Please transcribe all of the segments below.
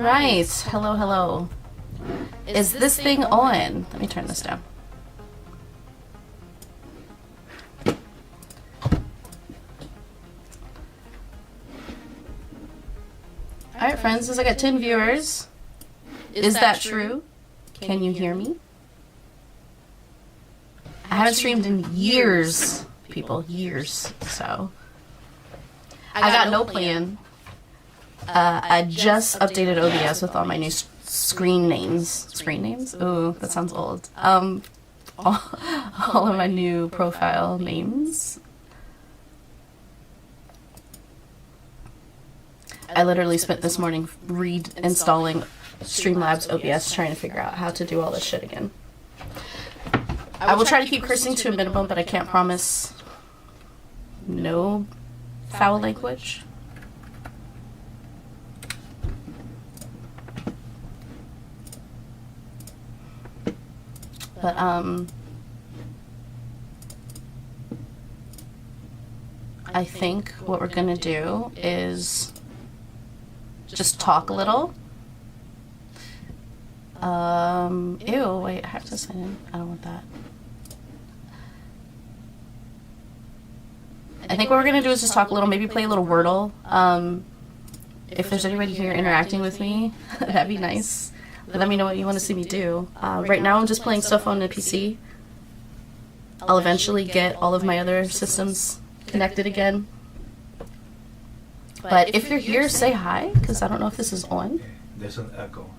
right. Hello, hello. Is this thing on? Let me turn this down. Alright, friends, since I got 10 viewers, is that true? Can you hear me? I haven't streamed in years, people, years, so I got no plan. I just updated OBS with all my new screen names. Screen names? Ooh, that sounds old. All of my new profile names. I literally spent this morning reinstalling Streamlabs OBS trying to figure out how to do all this shit again. I will try to keep cursing to a minimum, but I can't promise no foul language. But, I think what we're gonna do is just talk a little. Ew, wait, I have to sign in. I don't want that. I think what we're gonna do is just talk a little, maybe play a little Wordle. If there's anybody here interacting with me, that'd be nice. Let me know what you want to see me do. Right now I'm just playing stuff on the PC. I'll eventually get all of my other systems connected again. But if you're here, say hi, because I don't know if this is on. There's an echo.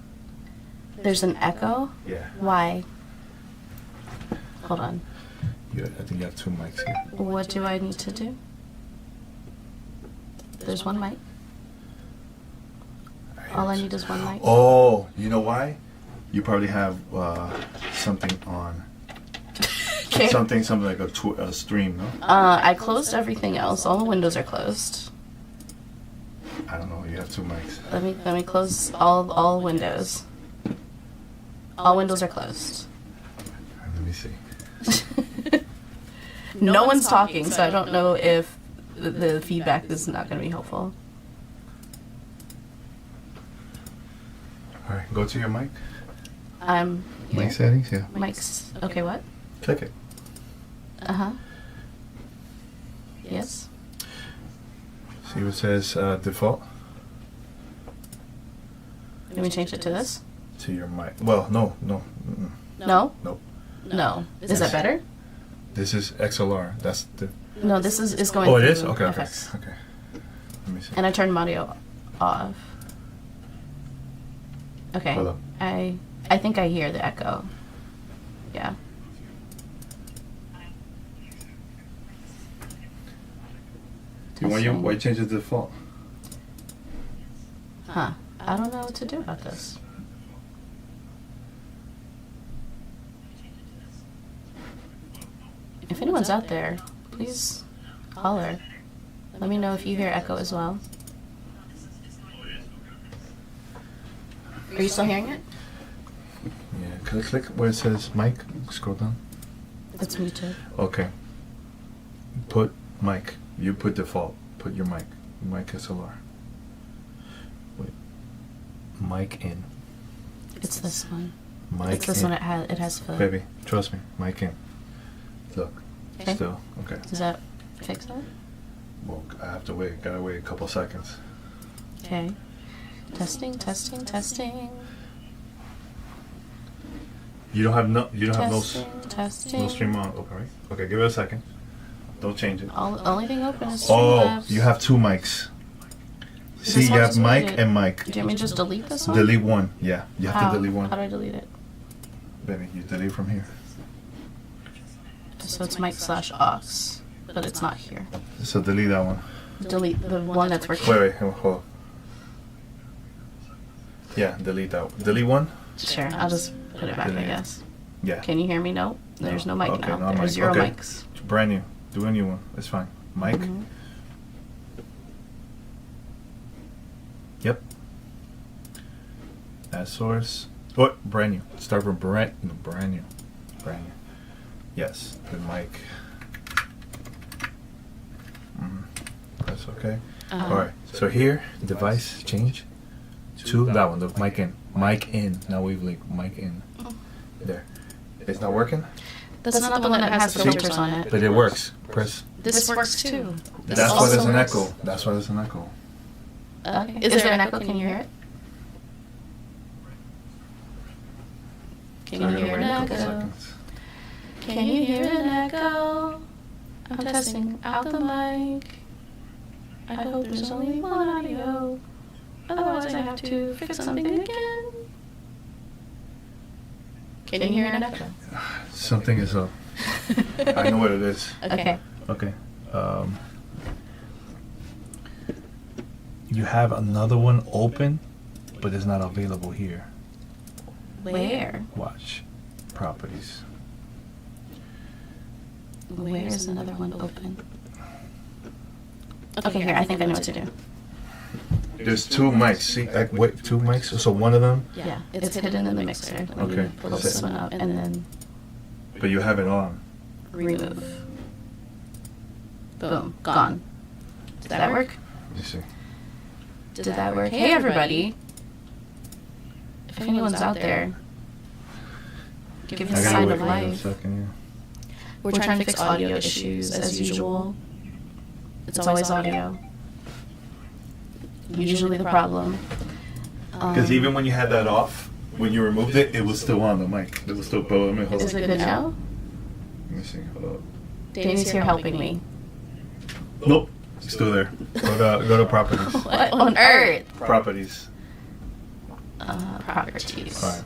There's an echo? Yeah. Why? Hold on. I think you have two mics here. What do I need to do? There's one mic. All I need is one mic. Oh, you know why? You probably have something on. Okay. Something like a stream, no? I closed everything else. All the windows are closed. I don't know. You have two mics. Let me close all windows. All windows are closed. Let me see. No one's talking, so I don't know if the feedback is not going to be helpful. All right, go to your mic. Here. Mic settings, yeah. Mics. Okay, what? Click it. Uh-huh. Yes. See what says default? Can we change it to this? To your mic. Well, no. Mm-mm. No? Nope. No. Is that better? This is XLR. That's the... No, this is going Oh, it through is? Okay. FX. Okay. Let me see. And I turned my audio off. Okay. Hold up. I think I hear the echo. Yeah. Why change the default? Huh. I don't know what to do about this. If anyone's out there, please holler. Let me know if you hear echo as well. Are you still hearing it? Yeah. Click where it says mic. Scroll down. It's muted. Okay. Put mic. You put default. Put your mic. Mic SLR. Wait. Mic in. It's this one. Mic it's this in. one. It has foot. Baby, trust me. Mic in. Look. Okay. Still. Okay. Does that fix it? Well, I have to wait. Gotta wait a couple seconds. Okay. Testing, testing, testing. You don't have no Testing. no stream on open, right? Okay, give it a second. Don't change it. Only thing open is Oh, Streamlabs. you have two mics. See, This you one's have mic muted. and mic. Do you want me to just delete this one? Delete one. Yeah, you have to delete one. How do I delete it? Baby, you delete from here. So it's mic/aux, but it's not here. So delete that one. Delete the one that's working. Wait, hold. Yeah, delete that. Delete one. Sure, I'll just put it back, I Delete. guess. Yeah. Can you hear me? No, there's no mic Okay, now. no mic. There's zero Okay. mics. Brand new. Do a new one. It's fine. Mic. Mhm. Yep. Add source. Oh, brand new. Start from brand new. Brand new. Yes, the mic. Press OK. All right. So here, device change two. That one, the mic in. Mic in. Now wavelength. Mic in. There. It's not working? That's not the one that has the filters on it. But it works. Press. This works too. That's why there's an echo. That's why there's an echo. Okay. Is there an echo? Can you hear it? Can you hear an echo? Can you hear an echo? I'm testing out the mic. I hope there's only one audio. Otherwise I have to fix something again. Can you hear an echo? Something is up. I know what it is. Okay. Okay. You have another one open, but it's not available here. Where? Watch. Properties. Where's another one open? Okay, here, I think I know what to do. There's two mics. See, like, wait, two mics? So one of them? Yeah, it's hidden in the mixer. Let me Okay. pull this one up and then But you have it on. remove. Boom, gone. Did that work? Let me see. Did that work? Hey, everybody. If anyone's out there, give us a sign of a life. second. We're trying to fix audio issues as usual. It's always audio. Usually the problem. Because even when you had that off, when you removed it, it was still on the mic. It was still. Let me hold Is on. it good now? Let me see. Hold up. Danny's here helping me. Nope. It's still there. Go to properties. What on earth? Properties. Properties. All right.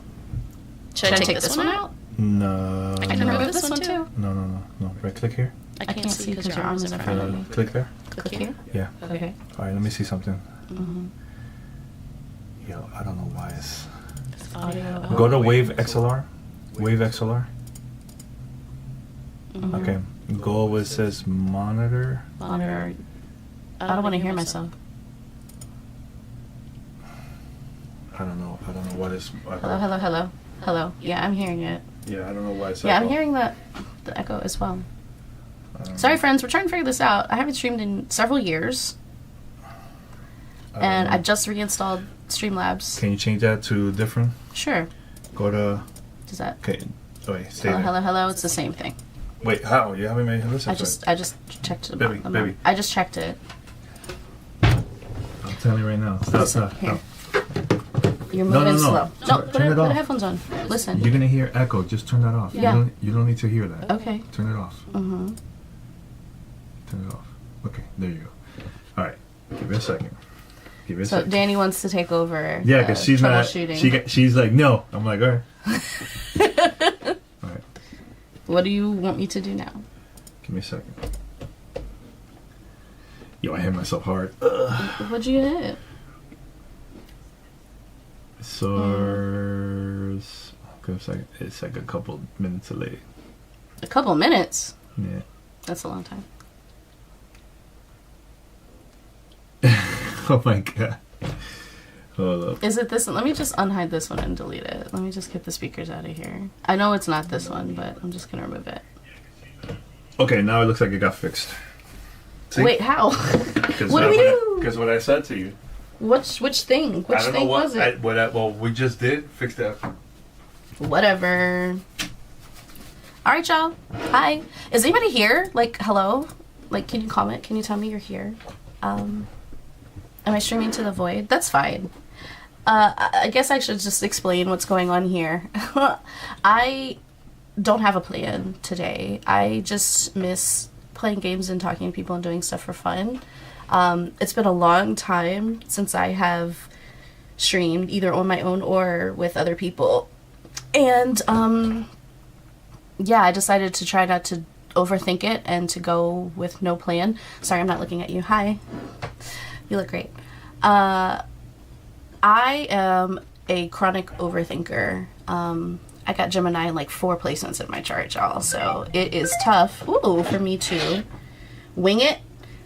Should I take this one out? No. I can remove this one too. No. Right click here. I can't see because your arm is in front of me. Click there. Click here? Yeah. Okay. All right. Let me see something. Mm-hmm. Yo, I don't know why it's. Audio. Go to Wave XLR. Wave XLR. Mhm. Okay. Go where it says monitor. Monitor. I don't want to hear myself. I don't know what is. Hello. Yeah, I'm hearing it. Yeah, I don't know why it's. Yeah, I'm hearing the echo as well. Sorry, friends. We're trying to figure this out. I haven't streamed in several years, and I just reinstalled Streamlabs. Can you change that to different? Sure. Go to. Does that? Okay. Wait. Stay there. Hello. It's the same thing. Wait. How? You haven't made listen I to it. just checked it. Baby. I just checked it. I'm telling you right now. Stop. Here. No. You're moving slow. No, Turn put it the off. headphones on. Listen. You're gonna hear echo. Just turn that off. Yeah. You don't need to hear that. Okay. Turn it off. Mm-hmm. Turn it off. Okay. There you go. All right. Give it a second. So Danny wants to take over. Yeah, because she's not. troubleshooting. She's like, no. I'm like, all right. All right. What do you want me to do now? Give me a second. Yo, I hit myself hard. What'd you hit? Source. Okay, it's like a couple minutes late. A couple minutes? Yeah. That's a long time. Oh my god. Hold up. Is it this one? Let me just unhide this one and delete it. Let me just get the speakers out of here. I know it's not this one, but I'm just gonna remove it. Okay, now it looks like it got fixed. See? Wait, how? What do we do? Because what I said to you. Which thing? Which thing was it? Well, we just did fix that. Whatever. All right, y'all. Hi. Is anybody here? Like, hello? Like, can you comment? Can you tell me you're here? Am I streaming to the void? That's fine. I guess I should just explain what's going on here. I don't have a plan today. I just miss playing games and talking to people and doing stuff for fun. It's been a long time since I have streamed either on my own or with other people. And yeah, I decided to try not to overthink it and to go with no plan. Sorry, I'm not looking at you. Hi. You look great. I am a chronic overthinker. I got Gemini in like 4 placements in my chart, y'all. So it is tough for me to wing it.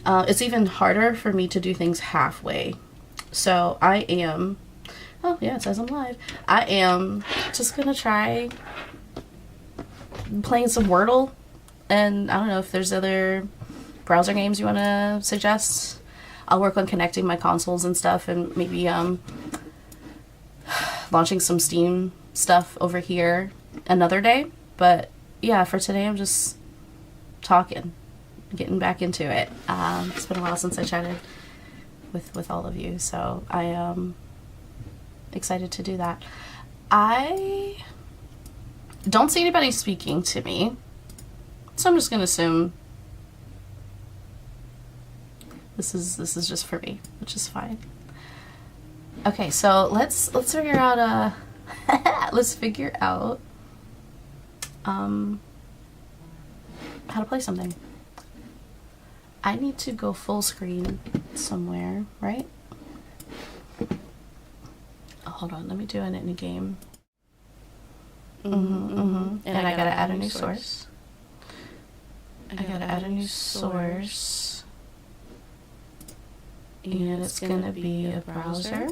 It's even harder for me to do things halfway. So I am... Oh, yeah, it says I'm live. I am just going to try playing some Wordle. And I don't know if there's other browser games you want to suggest. I'll work on connecting my consoles and stuff and maybe launching some Steam stuff over here another day. But yeah, for today I'm just talking, getting back into it. It's been a while since I chatted with all of you, so I am excited to do that. I don't see anybody speaking to me, so I'm just gonna assume this is just for me, which is fine. Okay, so let's figure out let's figure out how to play something. I need to go full screen somewhere, right? Oh, hold on, let me do it in a game. And I gotta add a new source. I gotta add a new source. And it's gonna be a browser.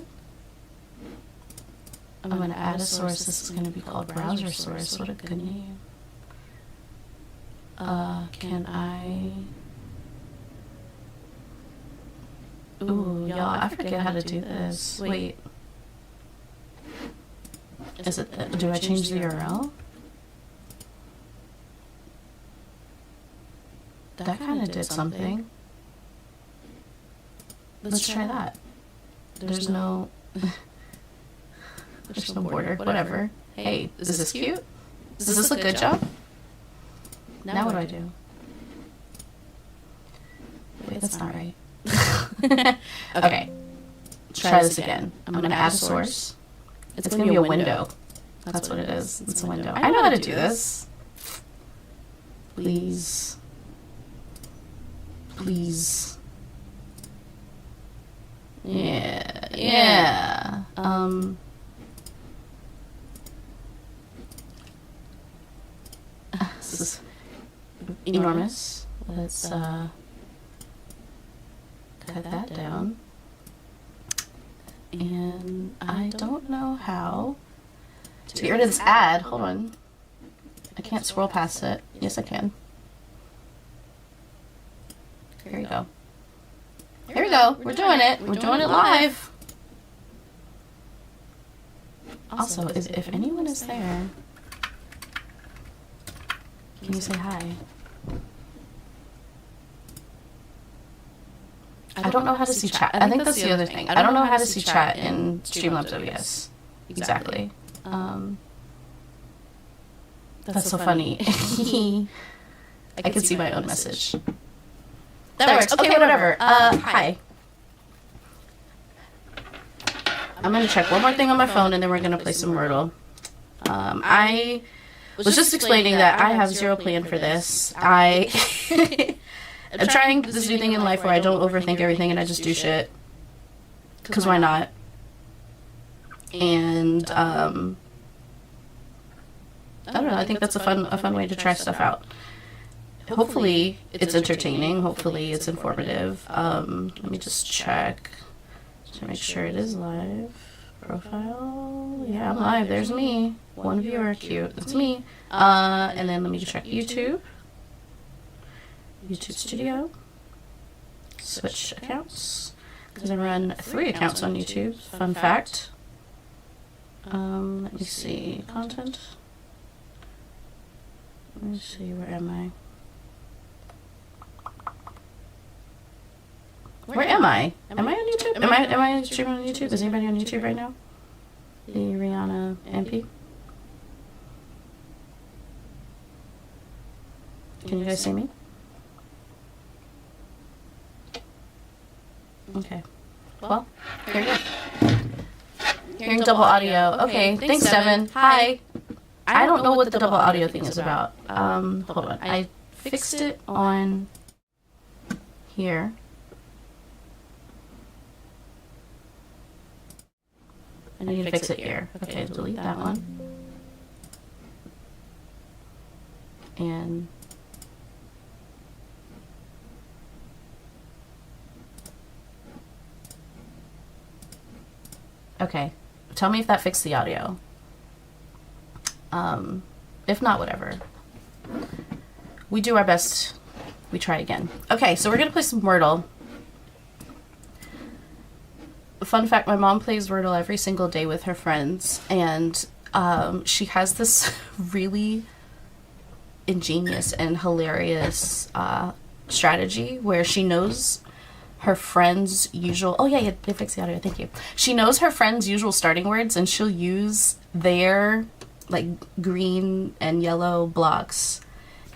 I'm gonna add a source. This is gonna be called browser source. What a good name. Can I... Ooh, y'all, I forget how to do this. Wait. Is it, do I change the URL? That kind of did something. Let's try that. There's no... There's no border. Whatever. Hey, is this cute? Is this a good job? Now what do I do? Wait, that's not right. Okay. Try this again. I'm going to add a source. It's going to be a window. That's what it is. It's a window. I know how to do this. Please. Please. Yeah. This is enormous. Let's cut that down. And I don't know how to get rid of this ad. Hold on. I can't scroll past it. Yes, I can. Here we go. Here we go. We're doing it. We're doing it live. Also, if anyone is there, can you say hi? I don't know how to see chat. I think that's the other thing. I don't know how to see chat in Streamlabs OBS. Exactly. That's so funny. I can see my own message. That works. Okay, whatever. Hi. I'm going to check one more thing on my phone, and then we're going to play some Wordle. I was just explaining that I have zero plan for this. I'm trying this new thing in life where I don't overthink everything and I just do shit. Because why not? And, I don't know, I think that's a fun way to try stuff out. Hopefully it's entertaining. Hopefully it's informative. Let me just check to make sure it is live. Profile. Yeah, I'm live. There's me. One viewer. Cute. That's me. And then let me check YouTube. YouTube Studio. Switch accounts. Because I run 3 accounts on YouTube. Fun fact. Let me see. Content. Let me see. Where am I? Where am I? Am I on YouTube? Am I streaming on YouTube? Is anybody on YouTube right now? The Riana MP? Can you guys see me? Okay. Well, here we go. Hearing double audio. Okay, thanks, Devin. Hi. I don't know what the double audio thing is about. Hold on. I fixed it on here. I need to fix it here. Okay, delete that one. And okay, tell me if that fixed the audio. If not, whatever. We do our best. We try again. Okay, so we're gonna play some Wordle. fun fact, my mom plays Wordle every single day with her friends, and she has this really ingenious and hilarious strategy where she knows her friends' usual... Oh, yeah, they fixed the audio, thank you. She knows her friends' usual starting words, and she'll use their, like, green and yellow blocks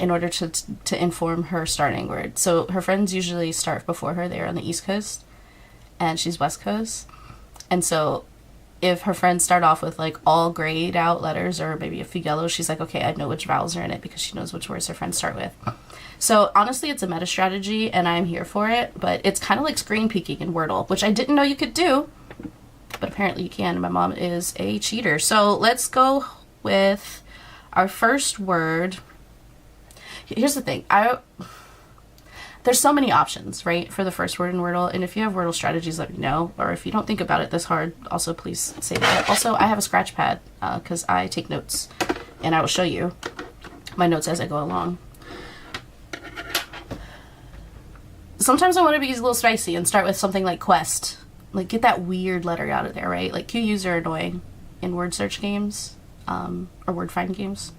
in order to inform her starting word. So her friends usually start before her. They're on the East Coast, and she's West Coast. And so if her friends start off with, like, all grayed out letters or maybe a few yellows, she's like, okay, I know which vowels are in it because she knows which words her friends start with. So honestly, it's a meta strategy, and I'm here for it, but it's kind of like screen peeking in Wordle, which I didn't know you could do, but apparently you can. My mom is a cheater. So let's go with our first word. Here's the thing. There's so many options, right, for the first word in Wordle, and if you have Wordle strategies, let me know, or if you don't think about it this hard, also please say that. Also, I have a scratch pad, because I take notes, and I will show you my notes as I go along. Sometimes I want to be a little spicy and start with something like quest. Like, get that weird letter out of there, right? Like, QUs are annoying in word search games, or word find games.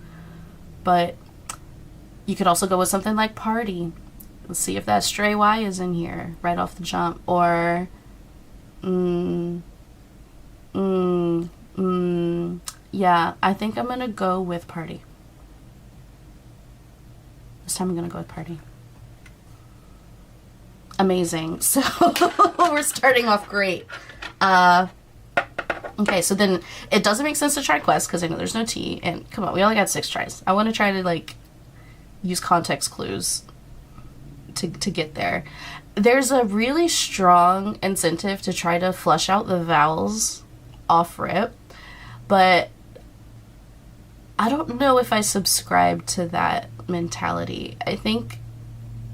But you could also go with something like party. Let's see if that stray Y is in here right off the jump. Or, yeah, I think I'm going to go with party. This time I'm going to go with party. Amazing. So we're starting off great. Okay, so then it doesn't make sense to try quest because I know there's no T. And come on, we only got 6 tries. I want to try to, like, use context clues to get there. There's a really strong incentive to try to flush out the vowels off rip, but I don't know if I subscribe to that mentality. I think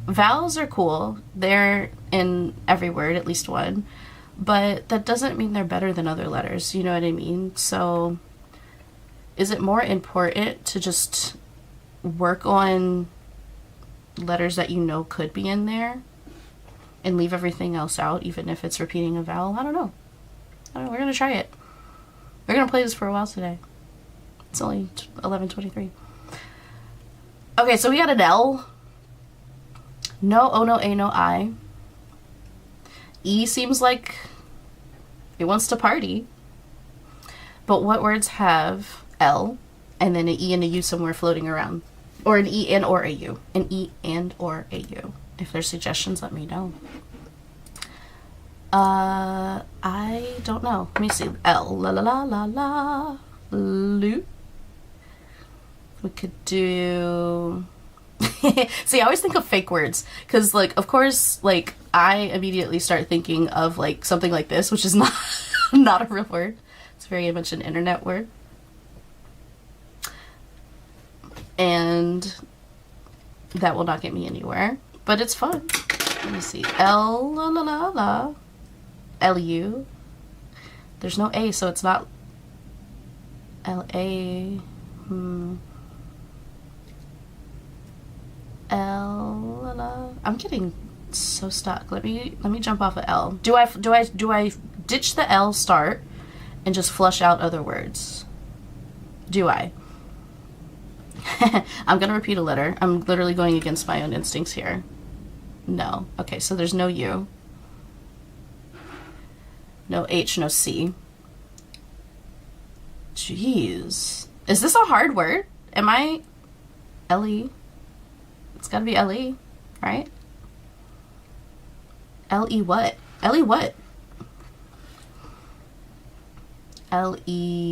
vowels are cool. They're in every word, at least one. But that doesn't mean they're better than other letters. You know what I mean? So is it more important to just work on letters that you know could be in there and leave everything else out, even if it's repeating a vowel? I don't know. We're going to try it. We're going to play this for a while today. It's only 11:23. Okay, so we got an L. No O, no A, no I. E seems like it wants to party. But what words have L and then an E and a U somewhere floating around? Or an E and or a U. An E and or a U. If there's suggestions, let me know. I don't know. Let me see. L. La la la la la. Lu. We could do... See, I always think of fake words because, like, of course, like, I immediately start thinking of, like, something like this, which is not not a real word. It's very much an internet word. And that will not get me anywhere, but it's fun. Let me see. L, la, la, la, la. L-U. There's no A, so it's not L-A. L. I'm getting so stuck. Let me jump off of L. Do I ditch the L start and just flush out other words? Do I? I'm gonna repeat a letter. I'm literally going against my own instincts here. No. Okay, so there's no U. No H, no C. Jeez. Is this a hard word? Am I L-E? It's gotta be L-E, right? L-E what? L-E what? L-E-W?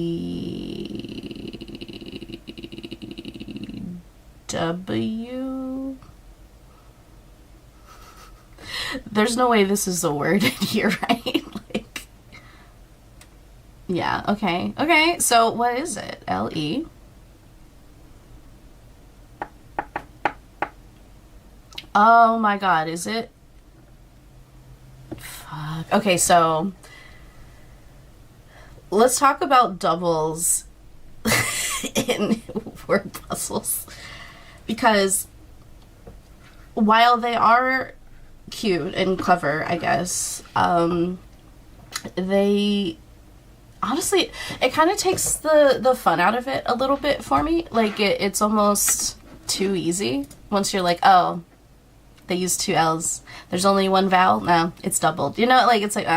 There's no way this is a word in here, right? Like, yeah, okay. Okay, so what is it? L-E? Oh my god, is it? Fuck. Okay, so let's talk about doubles in word puzzles. Because while they are cute and clever, I guess, they honestly, it kind of takes the fun out of it a little bit for me. Like it's almost too easy once you're like, oh, they use 2 L's. There's only 1 vowel. No, it's doubled. You know, like it's like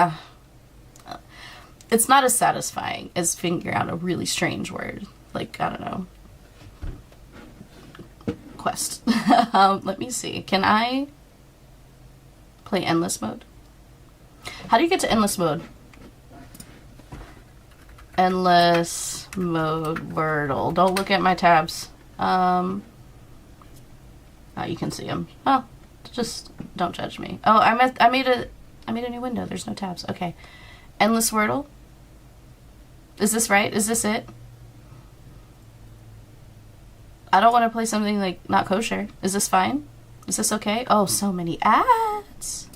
it's not as satisfying as figuring out a really strange word. Like, I don't know. Quest. Let me see. Can I play endless mode? How do you get to endless mode? Endless mode Wordle. Don't look at my tabs. Oh, you can see them. Oh, just don't judge me. Oh, I made a new window. There's no tabs. Okay. Endless Wordle. Is this right? Is this it? I don't want to play something like not kosher. Is this fine? Is this okay? Oh, so many ads.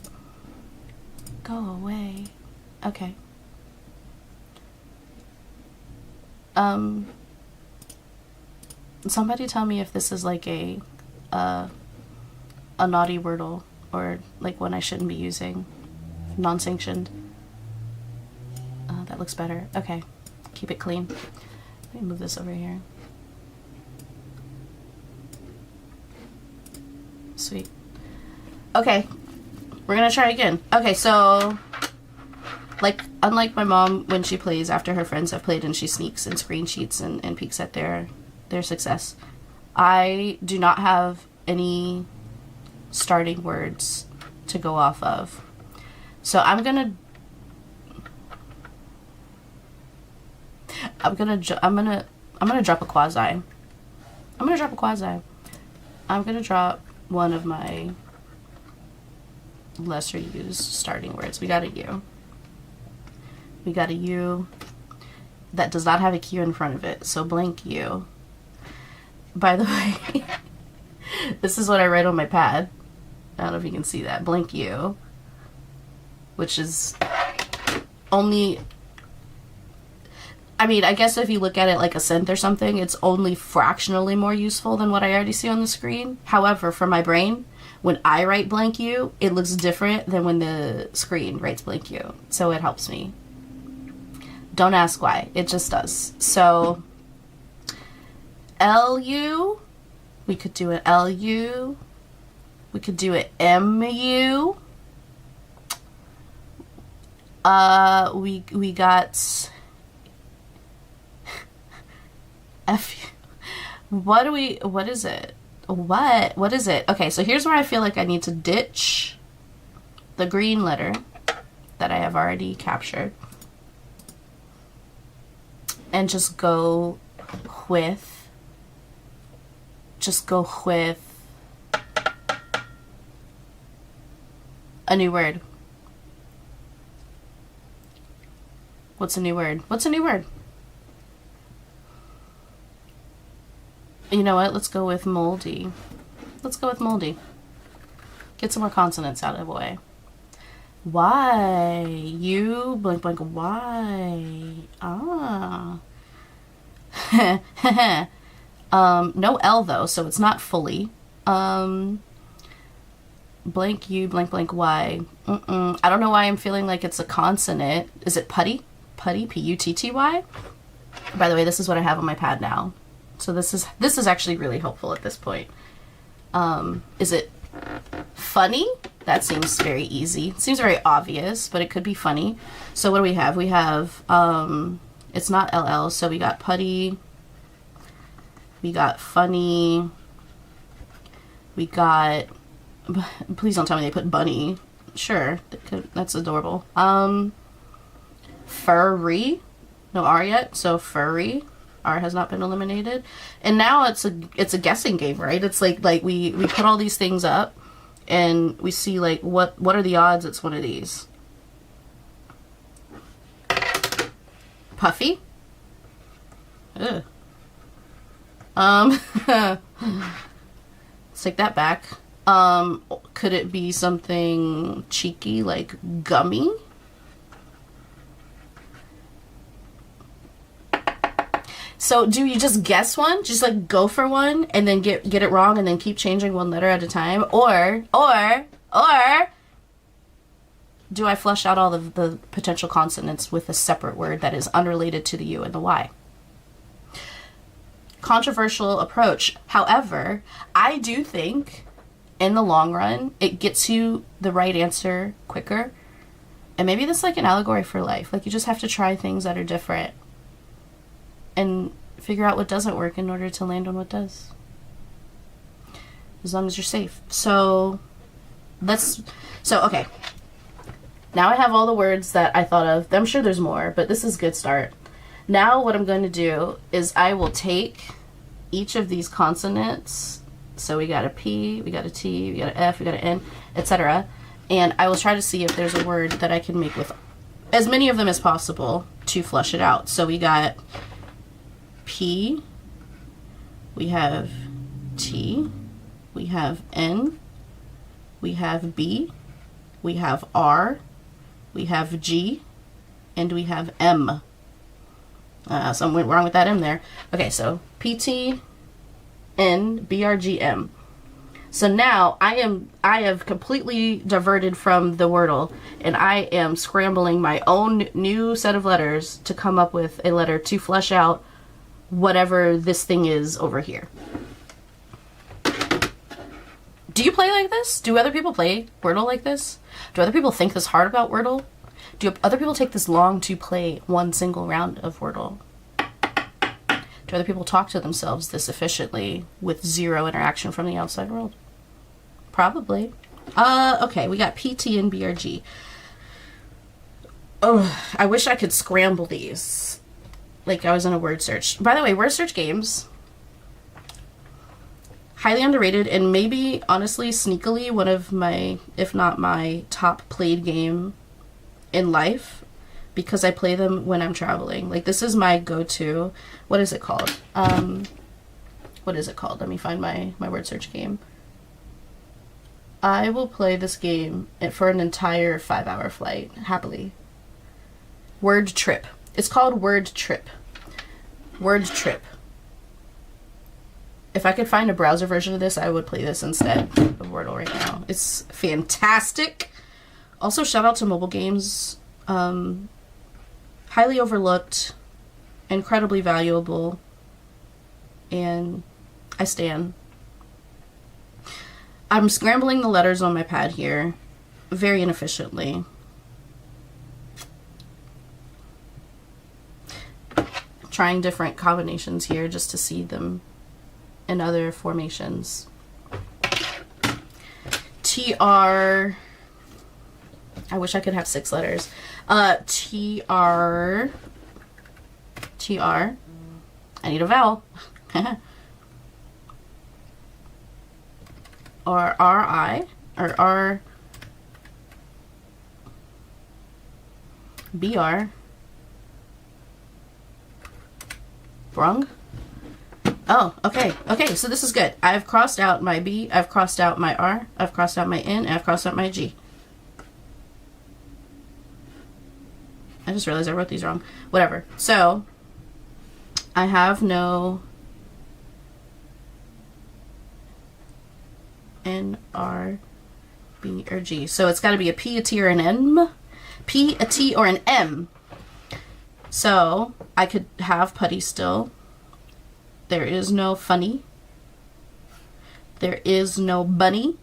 Go away. Okay. Somebody tell me if this is like a naughty Wordle or like one I shouldn't be using. Non-sanctioned. That looks better. Okay. Keep it clean. Let me move this over here. Sweet. Okay. We're gonna try again. Okay, so like unlike my mom when she plays after her friends have played and she sneaks and screen sheets and peeks at their success, I do not have any starting words to go off of. So I'm gonna drop a quasi. I'm gonna drop one of my lesser used starting words. We got a U. We got a U that does not have a Q in front of it, so blank U. By the way, this is what I write on my pad. I don't know if you can see that. Blank U, which is only, I mean, I guess if you look at it like a cent or something, it's only fractionally more useful than what I already see on the screen. However, for my brain, when I write blank U, it looks different than when the screen writes blank U. So it helps me. Don't ask why. It just does. So, LU, we could do it LU. We could do it MU. We got F. What is it? What is it? Okay, so here's where I feel like I need to ditch the green letter that I have already captured and just go with a new word. What's a new word? You know what? Let's go with moldy. Get some more consonants out of the way. Why? You blank blank why? No L though, so it's not fully. Blank U blank blank Y. I don't know why I'm feeling like it's a consonant. Is it putty? P-U-T-T-Y? By the way, this is what I have on my pad now. So this is actually really helpful at this point. Is it funny? That seems very easy. It seems very obvious, but it could be funny. So what do we have? We have, it's not LL, so we got putty, we got funny, we got, please don't tell me they put bunny. Sure, that's adorable. Furry, no R yet, so furry. R has not been eliminated. And now it's a guessing game, right? It's like we put all these things up and we see like what are the odds it's one of these. Puffy? Ugh. Let's take that back. Could it be something cheeky like gummy? So do you just guess one? Just like go for one and then get it wrong and then keep changing one letter at a time? Or do I flush out all of the potential consonants with a separate word that is unrelated to the U and the Y? Controversial approach. However, I do think in the long run, it gets you the right answer quicker. And maybe this is like an allegory for life. Like, you just have to try things that are different and figure out what doesn't work in order to land on what does. As long as you're safe. So, okay. Now I have all the words that I thought of. I'm sure there's more, but this is a good start. Now what I'm going to do is I will take each of these consonants. So we got a P, we got a T, we got an F, we got an N, etc. And I will try to see if there's a word that I can make with as many of them as possible to flush it out. So we got P, we have T, we have N, we have B, we have R, we have G, and we have M. Something went wrong with that M there. Okay, so P, T, N, B, R, G, M. So now I have completely diverted from the Wordle, and I am scrambling my own new set of letters to come up with a letter to flesh out whatever this thing is over here. Do you play like this? Do other people play Wordle like this? Do other people think this hard about Wordle? Do other people take this long to play one single round of Wordle? Do other people talk to themselves this efficiently with zero interaction from the outside world? Probably. Okay, we got P, T, and B, R, G. Oh, I wish I could scramble these. Like I was in a word search. By the way, word search games, highly underrated, and maybe, honestly, sneakily, one of my, if not my, top played game in life, because I play them when I'm traveling. Like, this is my go-to. What is it called? What is it called? Let me find my word search game. I will play this game for an entire 5-hour flight, happily. Word Trip. It's called Word Trip. Word Trip. If I could find a browser version of this, I would play this instead of Wordle right now. It's fantastic. Also, shout out to mobile games. Highly overlooked, incredibly valuable, and I stan. I'm scrambling the letters on my pad here very inefficiently. Trying different combinations here just to see them in other formations. TR. I wish I could have 6 letters. TR. TR. I need a vowel. Or RI. Or R. BR. Brung. Oh, okay. Okay, so this is good. I've crossed out my B, I've crossed out my R, I've crossed out my N, and I've crossed out my G. I just realized I wrote these wrong. Whatever. So, I have no N, R, B, or G. So it's got to be a P, a T, or an M. P, a T, or an M. So, I could have putty still. There is no funny. There is no bunny.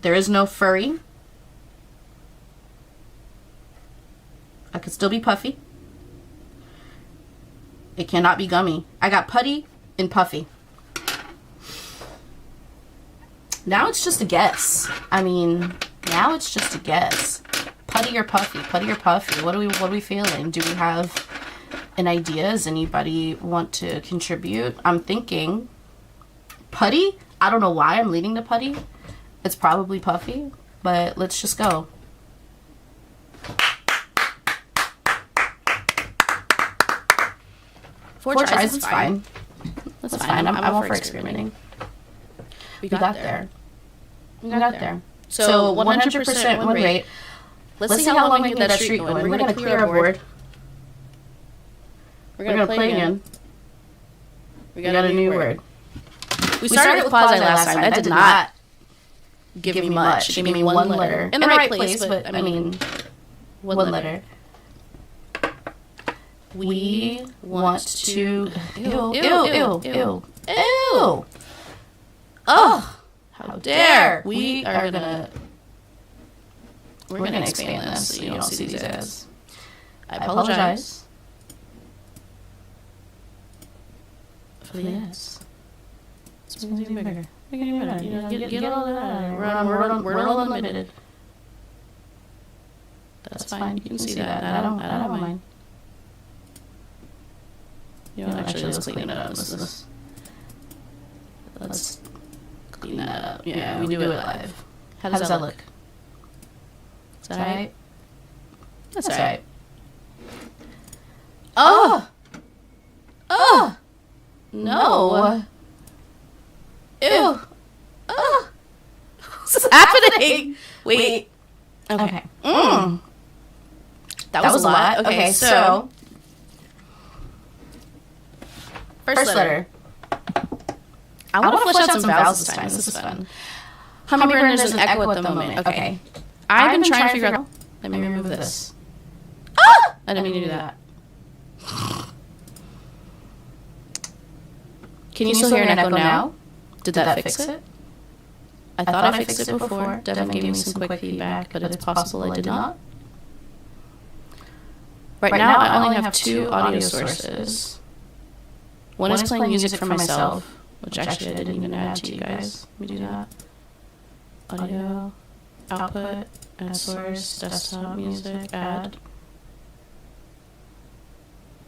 There is no furry. I could still be puffy. It cannot be gummy. I got putty and puffy. Now it's just a guess. I mean, now it's just a guess. Putty or puffy? Putty or puffy? What are we feeling? Do we have an idea? Does anybody want to contribute? I'm thinking putty. I don't know why I'm leaning to putty. It's probably puffy, but let's just go. Four tries is fine. That's fine. I'm all for experimenting. We got there. We got there. So 100% win rate. Let's see how long we can get that streak going. We're going to clear our board. We're going to play again. We got a new word. We started with quasi last time. That did not give me much. Give me one letter. In the right place, but I mean, one letter. We want to... Ew. Oh, how dare. We're gonna expand this so you don't see these ads. I apologize for the ads. It's getting bigger. Get all that. We're unlimited. That's fine. You can see that. I don't mind. You know, actually, let's clean it up. Let's clean that up. Yeah, we do it live. How does that look? Is that alright? That's alright. Oh! No! Ew! What's happening? Wait. Okay. That was a lot. Okay, so... First letter. I want to flesh out some vowels this time. This is fun. Hummingbird, there's an echo at the moment. Okay. I've been trying to figure out... Let me remove this. Ah! I didn't mean to do that. Can you still hear an echo now? Did that fix it? I thought I fixed it before. Devin gave me some quick feedback, but it's possible I did not. Right now, I only have 2 audio sources. One is playing music for myself, which actually I didn't even add to you guys. Let me do that. Audio, output, add source, desktop music, add.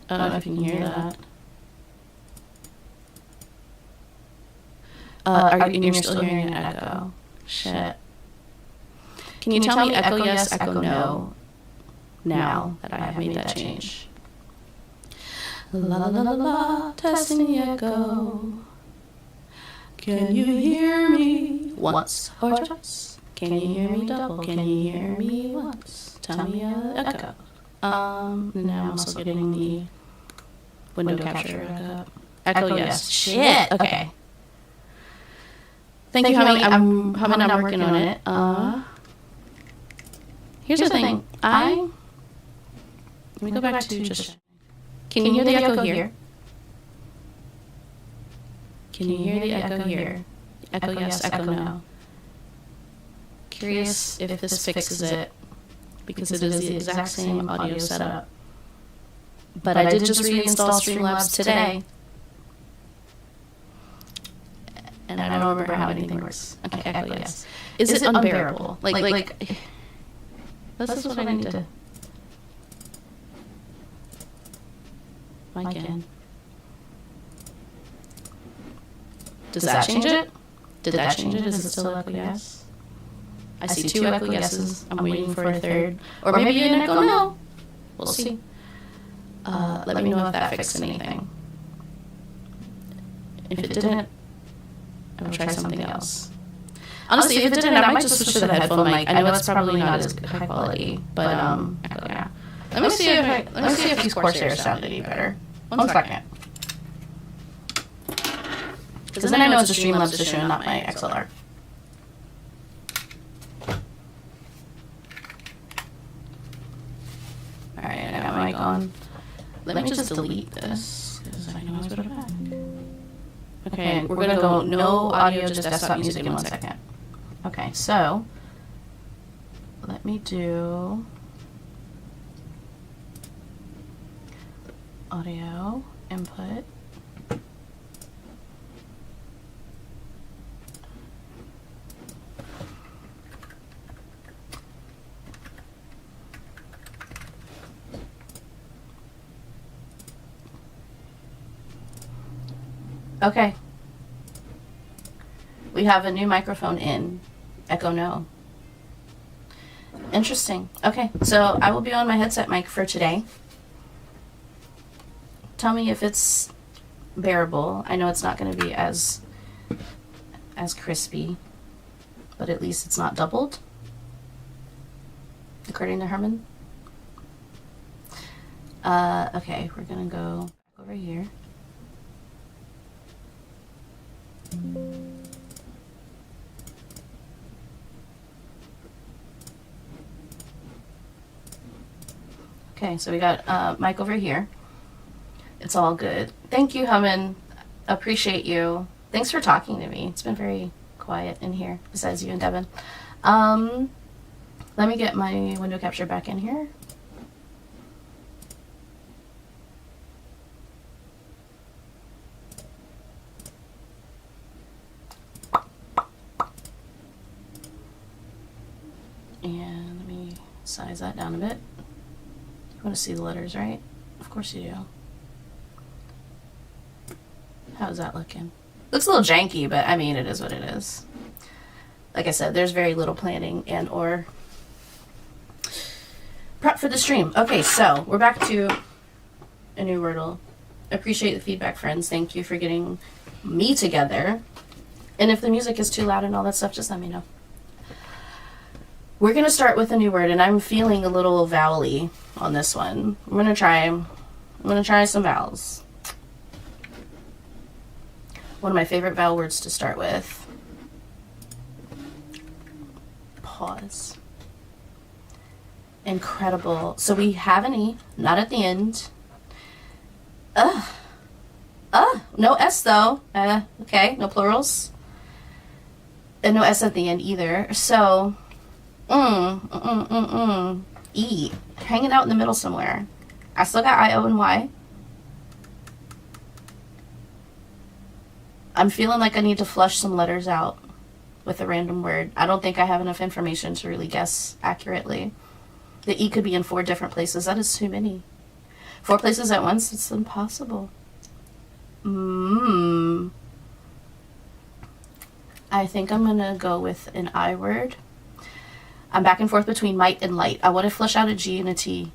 I don't know if you can hear that. And you're still hearing an echo. Shit. Can you tell me echo yes, echo no, now that I have made that change? La la la la la, testing the echo. Can you hear me once or twice? Can you hear me double? Can you hear me once? Tell me echo. Now I'm also getting the window capture back up. Echo yes. Shit. Okay. Thank you, Humming. I'm working on it. Here's the thing. Let me go back to just... Can you hear the echo here? Can you hear the echo here? Echo yes, echo no. Curious if this fixes it, because it is the exact same audio setup. But I did just reinstall Streamlabs today. And I don't remember how anything works. Okay, echo yes. Is it unbearable? Like, this is what I need to... Mic in. Does that change it? Did that change it? Is it still echo yes? I see 2 echo yeses. I'm waiting for a third. Or maybe an echo no. We'll see. Let me know if that fixed anything. If it didn't, I will try something else. Honestly, if it didn't, I might just switch to the headphone mic. I know it's probably not as high quality, but echo, yeah. Let me see if these Corsairs sound any better. One second. Because then I know it's a Streamlabs edition and not my XLR. Alright, I got my mic on. Let me just delete this, because I know it's better back. Okay, we're gonna go no audio, just desktop music in 1 second. Okay, so let me do audio input. Okay. We have a new microphone in. Echo no. Interesting. Okay, so I will be on my headset mic for today. Tell me if it's bearable. I know it's not going to be as crispy, but at least it's not doubled, according to Herman. Okay, we're going to go over here. Okay, so we got Mike over here. It's all good. Thank you, Hummin. Appreciate you. Thanks for talking to me. It's been very quiet in here, besides you and Devin. Let me get my window capture back in here. And let me size that down a bit. You want to see the letters, right? Of course you do. How's that looking? Looks a little janky, but I mean, it is what it is. Like I said, there's very little planning and or prep for the stream. Okay, so we're back to a new Wordle. Appreciate the feedback, friends. Thank you for getting me together. And if the music is too loud and all that stuff, just let me know. We're going to start with a new word, and I'm feeling a little vowel-y on this one. I'm going to try some vowels. One of my favorite vowel words to start with. Pause. Incredible. So we have an E, not at the end. No S though. Okay, no plurals. And no S at the end either. So, E, hanging out in the middle somewhere. I still got I, O, and Y. I'm feeling like I need to flush some letters out with a random word. I don't think I have enough information to really guess accurately. The E could be in 4 different places. That is too many. 4 places at once, it's impossible. I think I'm going to go with an I word. I'm back and forth between might and light. I want to flush out a G and a T.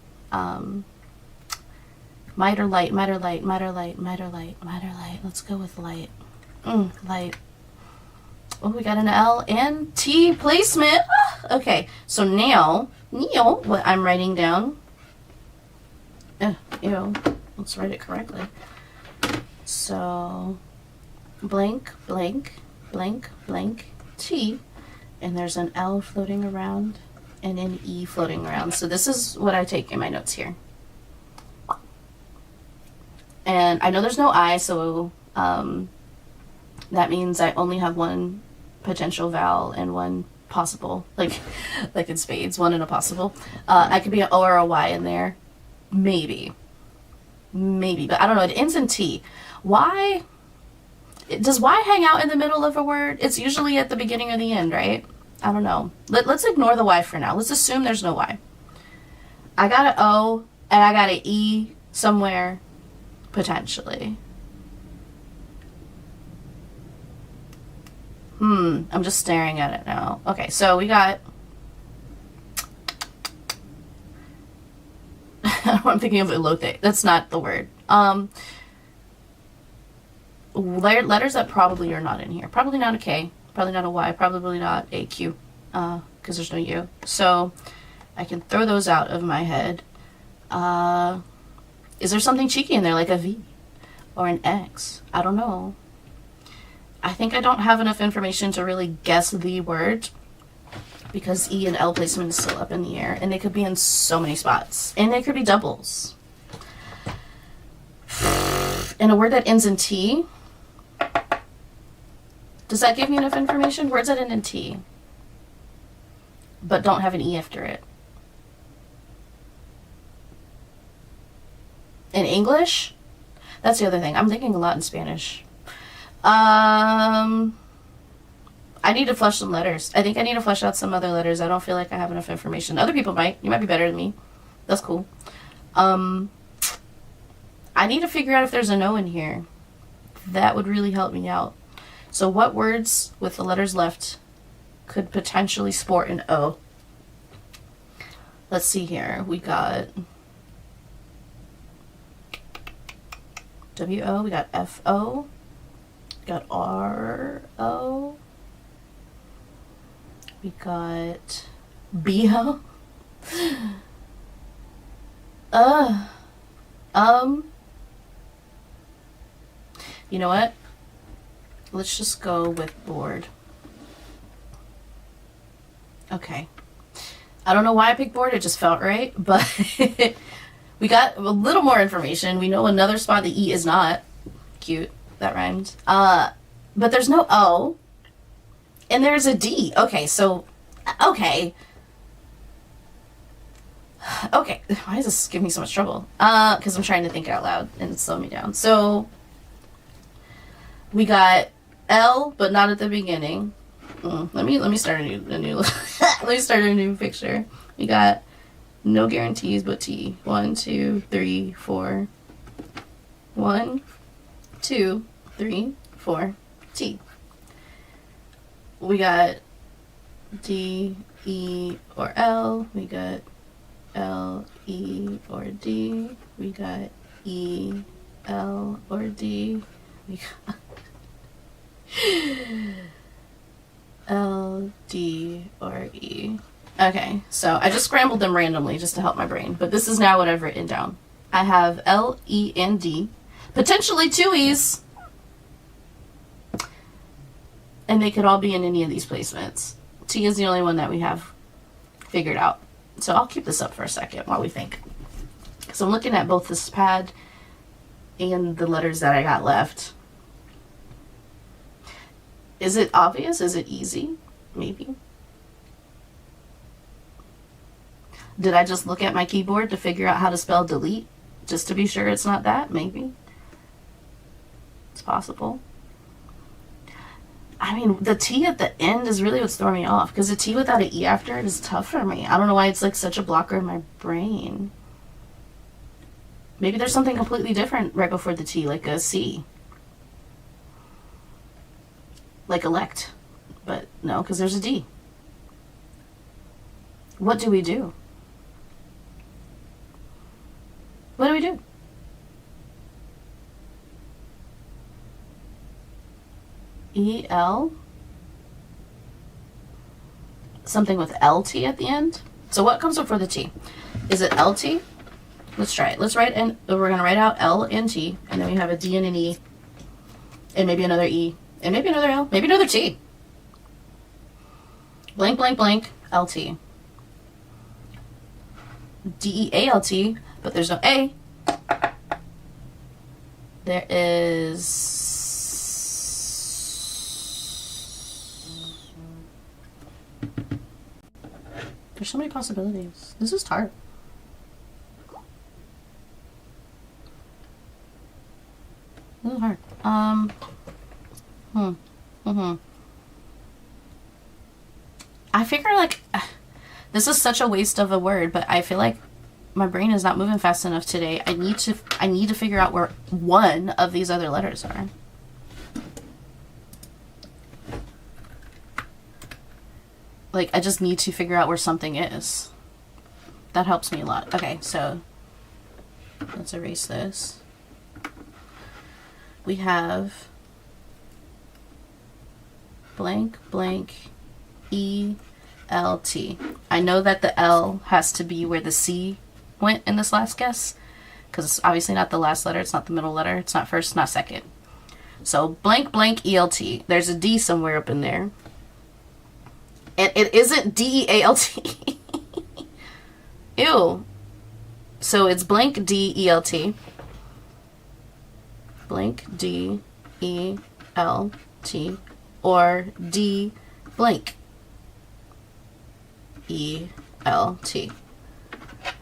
Might or light, might or light, might or light, might or light, might or light. Let's go with light. Light. Oh, we got an L and T placement. Okay, so now, what I'm writing down. Let's write it correctly. So, blank, blank, blank, blank, T. And there's an L floating around and an E floating around. So this is what I take in my notes here. And I know there's no I, so that means I only have one potential vowel and one possible, like in spades, one and a possible. I could be an O or a Y in there. Maybe, but I don't know. It ends in T. Y, does Y hang out in the middle of a word? It's usually at the beginning or the end, right? I don't know. Let's ignore the Y for now. Let's assume there's no Y. I got an O and I got an E somewhere, potentially. I'm just staring at it now. Okay, so we got... I'm thinking of elote. That's not the word. Letters that probably are not in here. Probably not a K. Probably not a Y. Probably not a Q. Because there's no U. So I can throw those out of my head. Is there something cheeky in there, like a V or an X? I don't know. I think I don't have enough information to really guess the word because E and L placement is still up in the air, and they could be in so many spots, and they could be doubles. And a word that ends in T, does that give me enough information? Words that end in T but don't have an E after it. In English? That's the other thing. I'm thinking a lot in Spanish. I need to flush some letters. I think I need to flush out some other letters. I don't feel like I have enough information. Other people might. You might be better than me. That's cool. I need to figure out if there's an O in here. That would really help me out. So what words with the letters left could potentially sport an O? Let's see here. We got W-O. We got F-O. We got R-O. We got B-O. You know what? Let's just go with board. Okay. I don't know why I picked board, it just felt right, but We got a little more information. We know another spot the E is not. Cute. That rhymed. But there's no O. And there's a D. Okay, so... Okay. Okay. Why does this give me so much trouble? Because I'm trying to think out loud and it's slowing me down. So... We got L, but not at the beginning. Let me start a new let me start a new picture. We got no guarantees but T. 1, 2, 3, 4. 1, 2, 3, 4. T. We got D, E, or L. We got L, E, or D. We got E, L, or D. We got L, D, or E. Okay, so I just scrambled them randomly just to help my brain, but this is now what I've written down. I have L, E, and D. Potentially 2 E's. And they could all be in any of these placements. T is the only one that we have figured out. So I'll keep this up for a second while we think. So I'm looking at both this pad and the letters that I got left. Is it obvious? Is it easy? Maybe. Did I just look at my keyboard to figure out how to spell delete? Just to be sure it's not that? Maybe. It's possible. I mean, the T at the end is really what's throwing me off. Because the T without an E after it is tough for me. I don't know why it's like such a blocker in my brain. Maybe there's something completely different right before the T, like a C. Like elect. But no, because there's a D. What do we do? What do we do? E-L? Something with LT at the end? So what comes before the T? Is it LT? Let's try it. Let's write, and we're going to write out L and T, and then we have a D and an E, and maybe another E, and maybe another L, maybe another T. Blank, blank, blank, LT. D-E-A-L-T, but there's no A. There is... There's so many possibilities. This is hard. This is hard. I figure like this is such a waste of a word, but I feel like my brain is not moving fast enough today. I need to figure out where one of these other letters are. Like, I just need to figure out where something is. That helps me a lot. Okay, so let's erase this. We have blank, blank, E, L, T. I know that the L has to be where the C went in this last guess, because it's obviously not the last letter, it's not the middle letter, it's not first, not second. So blank, blank, E-L-T. There's a D somewhere up in there. And it isn't D-E-A-L-T. Ew. So it's blank D-E-L-T. Blank D-E-L-T. Or D blank E-L-T.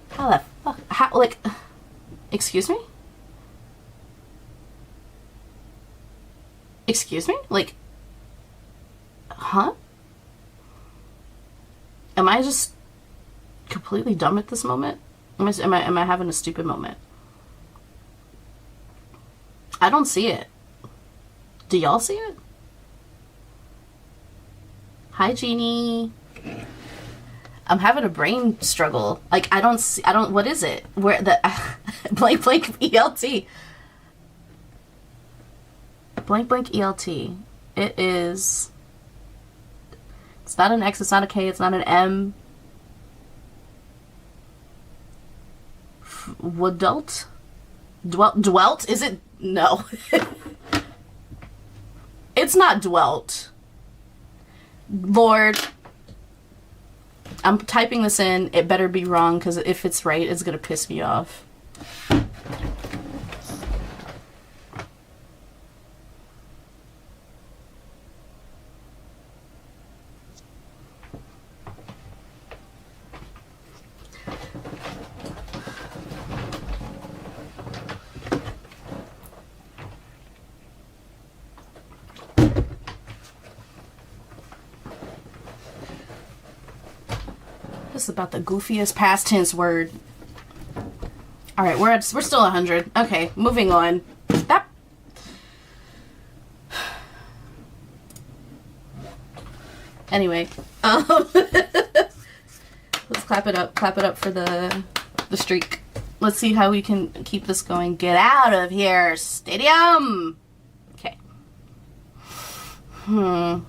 How the fuck? How, like, excuse me? Excuse me? Like, huh? Am I just completely dumb at this moment? Am I having a stupid moment? I don't see it. Do y'all see it? Hi, Jeannie. I'm having a brain struggle. Like, what is it? Where the, blank, blank, ELT. Blank, blank, ELT. It is, it's not an X, it's not a K, it's not an M. Wadult? Dwelt? Is it? No. It's not dwelt. Lord. I'm typing this in. It better be wrong, because if it's right, it's going to piss me off. This is about the goofiest past tense word. All right, we're still 100. Okay, moving on. That. Anyway, let's clap it up. Clap it up for the streak. Let's see how we can keep this going. Get out of here, stadium. Okay.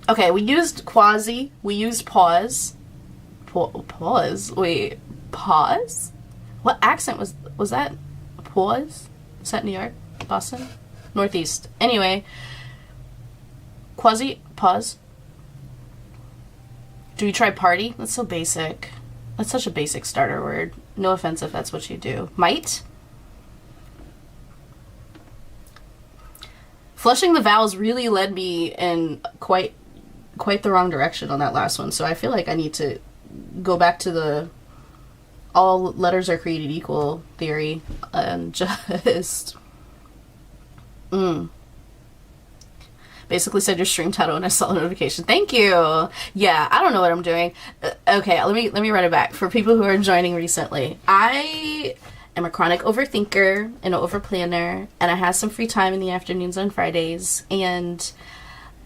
Okay, we used quasi. We used pause. Pause. Wait, pause? What accent was that? Pause? Is that New York? Boston? Northeast. Anyway. Quasi, pause. Do we try party? That's so basic. That's such a basic starter word. No offense if that's what you do. Might? Flushing the vowels really led me in quite the wrong direction on that last one, so I feel like I need to go back to the all letters are created equal theory and just basically said your stream title and I saw the notification. Thank you. Yeah, I don't know what I'm doing. Okay, let me run it back for people who are joining recently. I am a chronic overthinker and an overplanner, and I have some free time in the afternoons on Fridays, and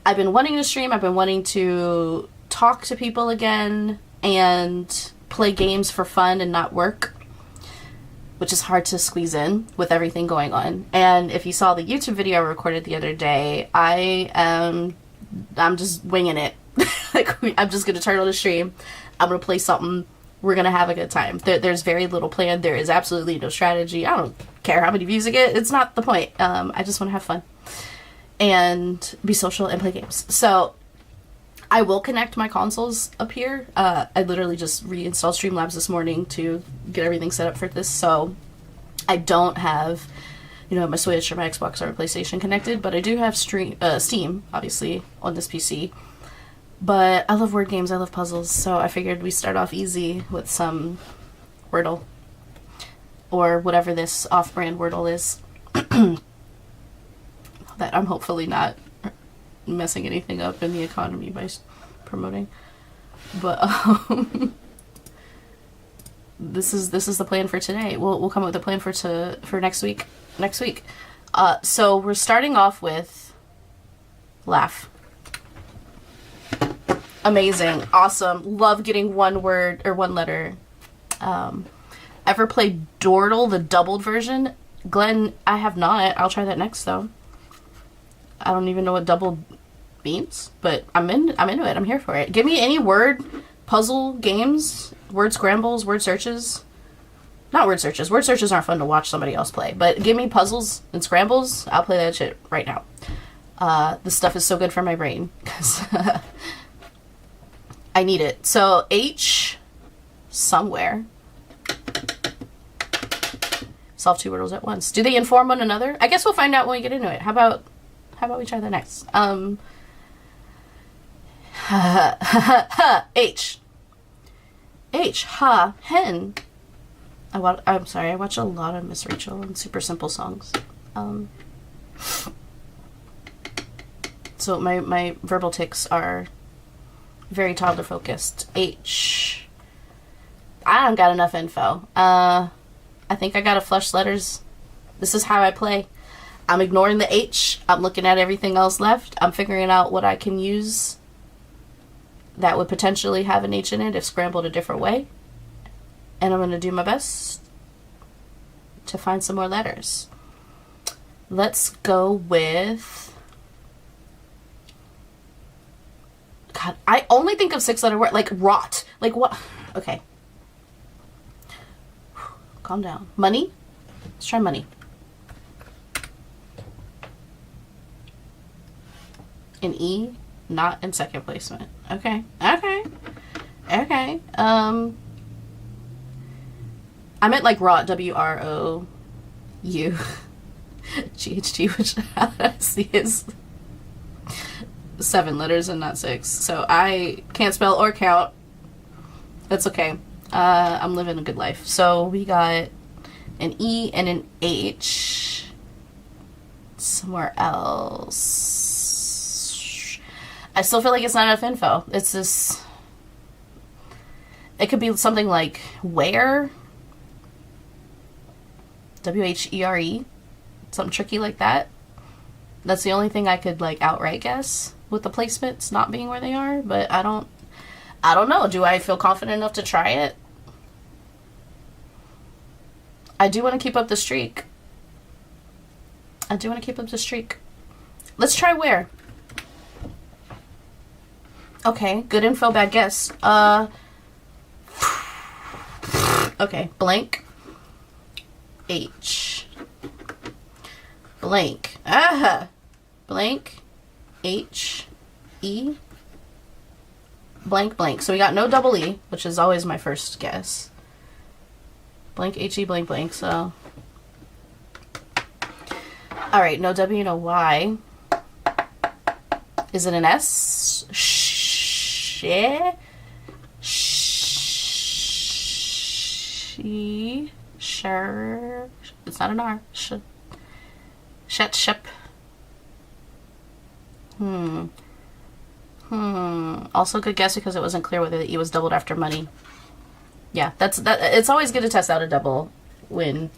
I've been wanting to stream. I've been wanting to talk to people again and play games for fun and not work, which is hard to squeeze in with everything going on. And if you saw the YouTube video I recorded the other day, I'm just winging it. Like, I'm just going to turn on the stream. I'm going to play something. We're going to have a good time. There's very little plan. There is absolutely no strategy. I don't care how many views I get. It's not the point. I just want to have fun and be social and play games. So I will connect my consoles up here. I literally just reinstalled Streamlabs this morning to get everything set up for this, so I don't have, my Switch or my Xbox or my PlayStation connected, but I do have Steam, obviously, on this PC. But I love word games, I love puzzles, so I figured we start off easy with some Wordle, or whatever this off-brand Wordle is, that I'm hopefully not messing anything up in the economy by promoting. But this is the plan for today. We'll come up with a plan for next week. So we're starting off with laugh. Amazing, awesome, love getting one word or one letter. Ever played Dordle, the doubled version? Glenn, I have not. I'll try that next though. I don't even know what double means, but I'm into it. I'm here for it. Give me any word puzzle games, word scrambles, word searches. Not word searches. Word searches aren't fun to watch somebody else play, but give me puzzles and scrambles. I'll play that shit right now. This stuff is so good for my brain because I need it. So H somewhere. Solve two riddles at once. Do they inform one another? I guess we'll find out when we get into it. How about we try that next? H, ha, hen. I'm sorry, I watch a lot of Miss Rachel and Super Simple Songs. So my verbal tics are very toddler focused. H. I don't got enough info. I think I gotta flush letters. This is how I play. I'm ignoring the H. I'm looking at everything else left. I'm figuring out what I can use that would potentially have an H in it if scrambled a different way. And I'm going to do my best to find some more letters. Let's go with... God, I only think of 6-letter word. Like rot. Like what? Okay. Calm down. Money? Let's try money. An E, not in second placement. Okay. I meant like rot, WROU GHT, which I see is 7 letters and not 6. So I can't spell or count. That's okay. I'm living a good life. So we got an E and an H somewhere else. I still feel like it's not enough info. It's this... It could be something like where. W-H-E-R-E. Something tricky like that. That's the only thing I could like outright guess with the placements not being where they are, but I don't know. Do I feel confident enough to try it? I do want to keep up the streak. Let's try where. Okay, good info, bad guess. Okay, blank. H. Blank. Blank. H. E. Blank, blank. So we got no double E, which is always my first guess. Blank, H, E, blank, blank, so. Alright, no W, no Y. Is it an S? She. Sure. It's not an R. Shep. Also good guess because it wasn't clear whether the E was doubled after money. Yeah, that. It's always good to test out a double when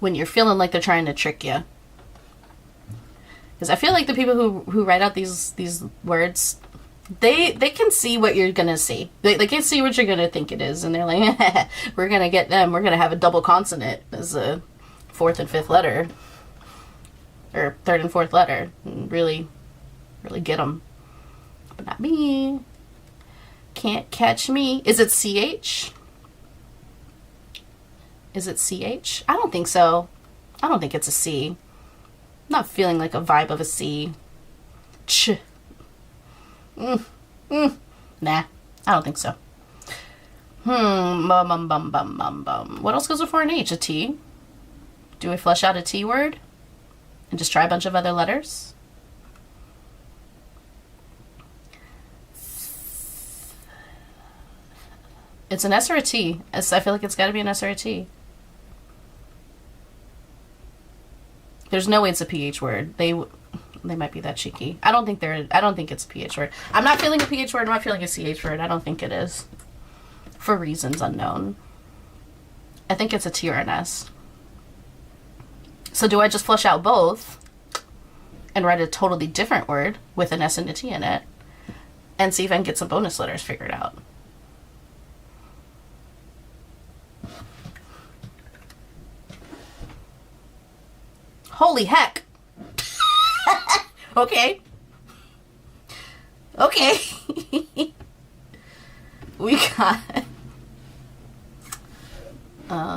you're feeling like they're trying to trick you. Because I feel like the people who write out these words, they can see what you're gonna see. They can see what you're gonna think it is, and they're like, we're gonna get them. We're gonna have a double consonant as a fourth and fifth letter, or third and fourth letter, and really get them. But not me. Can't catch me. Is it CH? Is it CH? I don't think so. I don't think it's a C. I'm not feeling like a vibe of a C. Ch. Nah, I don't think so. What else goes before an H? A T? Do we flesh out a T word? And just try a bunch of other letters? It's an S or a T. I feel like it's got to be an S or a T. There's no way it's a PH word. They might be that cheeky. I don't think it's a PH word. I'm not feeling a PH word. I'm not feeling a CH word. I don't think it is. For reasons unknown. I think it's a T or an S. So do I just flush out both and write a totally different word with an S and a T in it and see if I can get some bonus letters figured out? Holy heck. Okay. We got...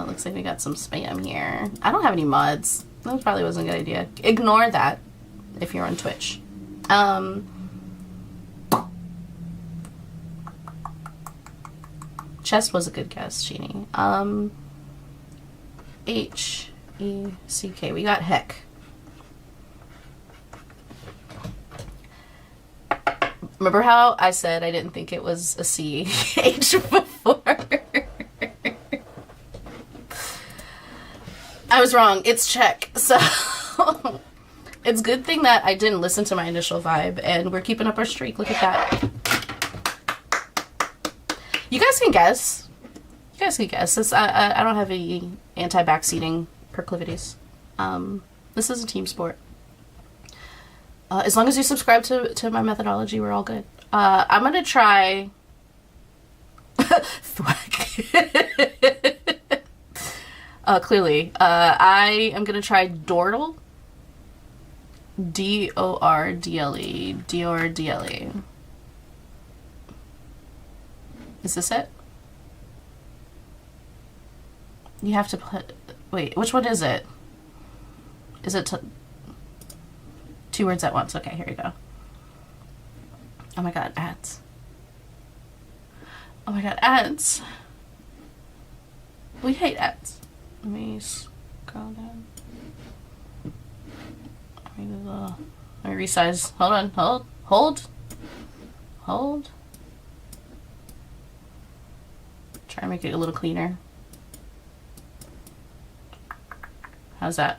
looks like we got some spam here. I don't have any mods. That probably wasn't a good idea. Ignore that if you're on Twitch. Chest was a good guess, Jeannie. H-E-C-K. We got heck. Remember how I said I didn't think it was a C-H before? I was wrong. It's check. So it's a good thing that I didn't listen to my initial vibe, and we're keeping up our streak. Look at that. You guys can guess. This, I don't have any anti-backseating proclivities. This is a team sport. As long as you subscribe to my methodology, we're all good. I'm going to try... Thwack. Clearly. I am going to try Dordle. D-O-R-D-L-E. D-O-R-D-L-E. Is this it? You have to put... Wait, which one is it? Is it... Two words at once. Okay, here we go. Oh my god, ads. Oh my god, ads. We hate ads. Let me scroll down. Let me resize. Hold on. Hold. Try and make it a little cleaner. How's that?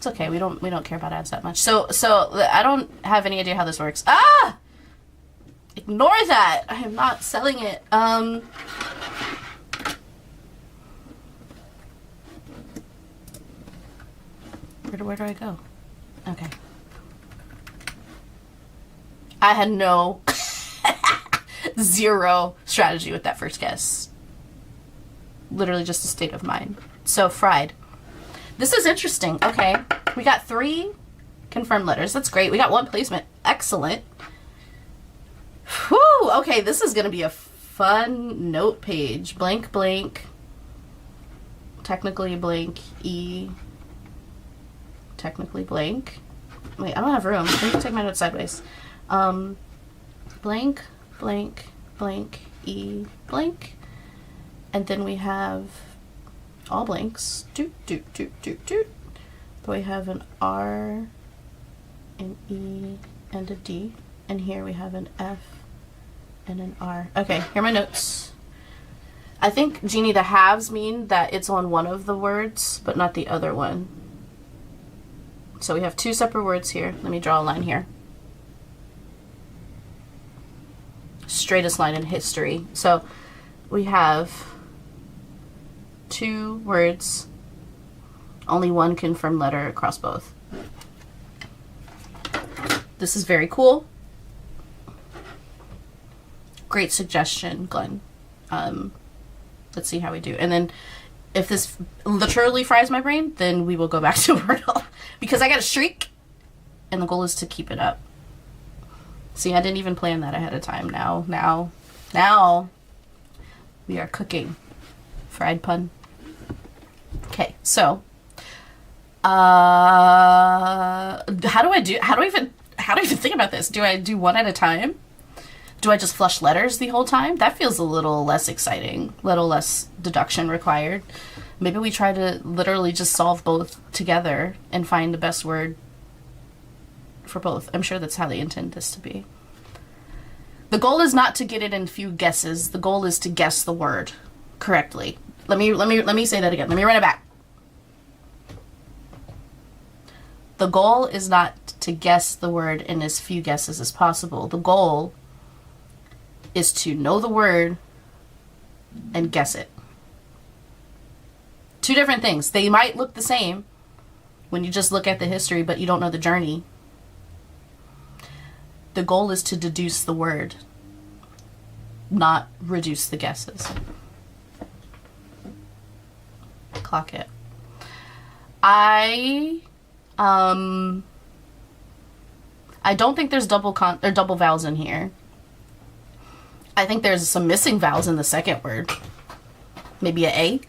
It's okay. We don't care about ads that much. So I don't have any idea how this works. Ah! Ignore that. I am not selling it. Where do I go? Okay. I had no zero strategy with that first guess. Literally just a state of mind. So fried. This is interesting. Okay. We got 3 confirmed letters. That's great. We got 1 placement. Excellent. Whew. Okay, this is going to be a fun note page. Blank, blank. Technically blank. E. Technically blank. Wait, I don't have room. Let me take my notes sideways. Blank, blank, blank, E, blank. And then we have all blanks. Doot, doot, doot, doot, doot. But we have an R, an E, and a D. And here we have an F and an R. Okay, here are my notes. I think, Jeannie, the halves mean that it's on one of the words, but not the other one. So we have 2 separate words here. Let me draw a line here. Straightest line in history. So we have 2 words, only 1 confirmed letter across both. This is very cool. Great suggestion, Glenn. Let's see how we do. And then if this literally fries my brain, then we will go back to Wordle. Because I got a streak, and the goal is to keep it up. See, I didn't even plan that ahead of time. Now, we are cooking. Fried pun. Okay, so, how do I even think about this? Do I do one at a time? Do I just flush letters the whole time? That feels a little less exciting, little less deduction required. Maybe we try to literally just solve both together and find the best word for both. I'm sure that's how they intend this to be. The goal is not to get it in few guesses. The goal is to guess the word correctly. Let me say that again. Let me run it back. The goal is not to guess the word in as few guesses as possible. The goal is to know the word and guess it. 2 different things. They might look the same when you just look at the history, but you don't know the journey. The goal is to deduce the word, not reduce the guesses. Clock it. I don't think there's double vowels in here. I think there's some missing vowels in the second word. Maybe an A.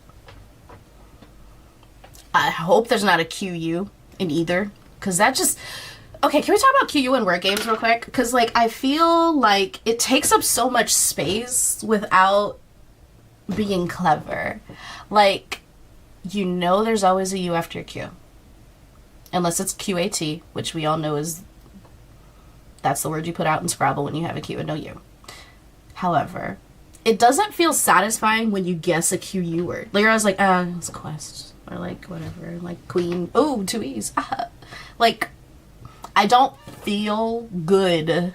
I hope there's not a QU in either. Because that just... Okay, can we talk about QU in word games real quick? Because, like, I feel like it takes up so much space without being clever. Like, you know there's always a U after a Q. Unless it's QAT, which we all know is... That's the word you put out in Scrabble when you have a Q and no U. However, it doesn't feel satisfying when you guess a QU word. Like, I was like, it's quest. Or, like, whatever. Like, queen. Oh, 2 E's. Like, I don't feel good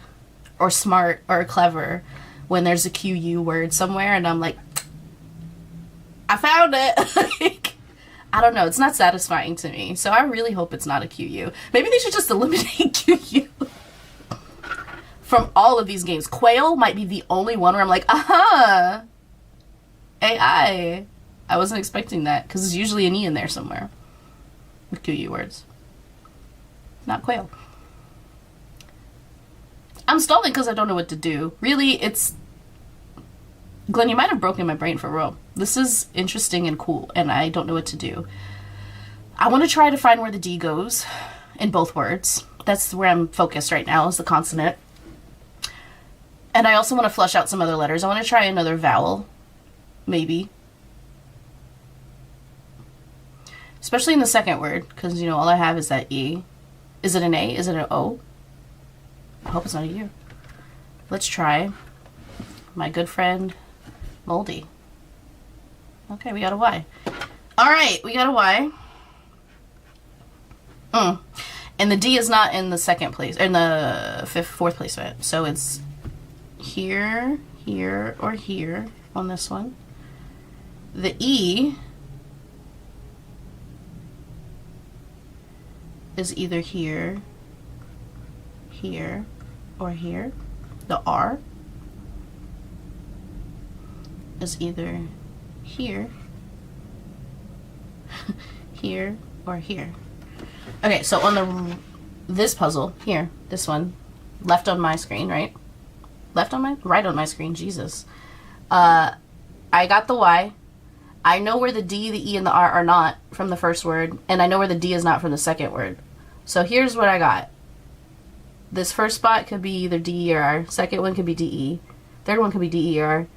or smart or clever when there's a QU word somewhere and I'm like, I found it. Like, I don't know. It's not satisfying to me. So I really hope it's not a QU. Maybe they should just eliminate QU. From all of these games. Quail might be the only one where I'm like, AI. I wasn't expecting that, because there's usually an E in there somewhere. With QU words. Not quail. I'm stalling because I don't know what to do. Really, it's... Glenn, you might have broken my brain for real. This is interesting and cool, and I don't know what to do. I want to try to find where the D goes in both words. That's where I'm focused right now, is the consonant. And I also want to flush out some other letters. I want to try another vowel. Maybe. Especially in the second word, because, you know, all I have is that E. Is it an A? Is it an O? I hope it's not a U. Let's try my good friend, Moldy. Okay, we got a Y. Alright, we got a Y. And the D is not in the second place, in the fourth placement. So it's here, here, or here on this one. The E is either here, here, or here. The R is either here, here, or here. Okay, so on this puzzle here, this one, left on my screen, right? Right on my screen, Jesus. I got the Y. I know where the D, the E, and the R are not from the first word, and I know where the D is not from the second word. So here's what I got. This first spot could be either D, E, or R. Second one could be D, E. Third one could be D, E, or R.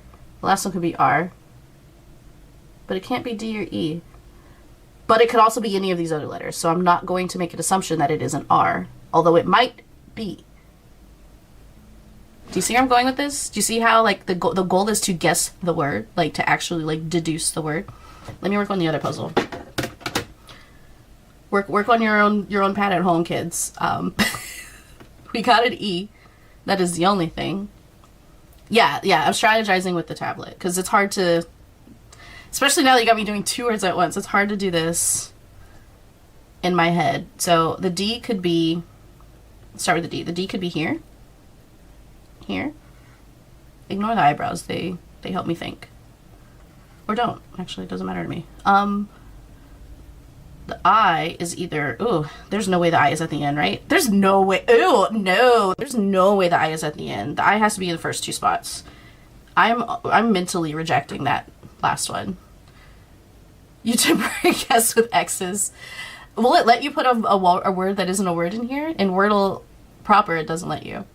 The last one could be R. But it can't be D or E. But it could also be any of these other letters, so I'm not going to make an assumption that it is an R, although it might be. Do you see where I'm going with this? Do you see how, like, the goal is to guess the word, like, to actually, like, deduce the word? Let me work on the other puzzle. Work on your own pad at home, kids. We got an E. That is the only thing. Yeah, I'm strategizing with the tablet, because it's hard to... Especially now that you got me doing 2 words at once, it's hard to do this in my head. So the D could be, start with the D. The D could be here. Here. Ignore the eyebrows, they help me think. Or don't, actually, it doesn't matter to me. The I is either, ooh, there's no way the I is at the end, right? There's no way, ooh, no, there's no way the I is at the end. The I has to be in the first 2 spots. I'm mentally rejecting that last one. You temporary guess with X's. Will it let you put a word that isn't a word in here? In Wordle proper, it doesn't let you.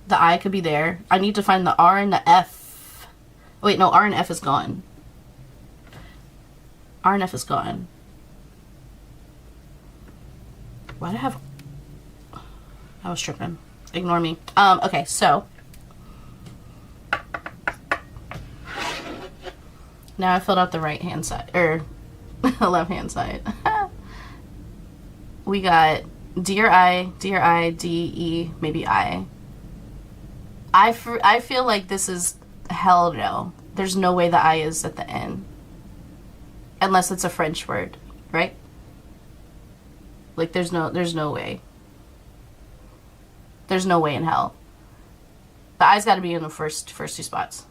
The I could be there. I need to find the R and the F. Oh, wait, no, R and F is gone. R and F is gone. Why'd I have... I was tripping. Ignore me. Okay, so... Now I filled out the right hand side, or left hand side. We got D or I, D, E, maybe I. I feel like this is hell no. There's no way the I is at the end. Unless it's a French word, right? Like there's no way. There's no way in hell. The I's got to be in the first 2 spots.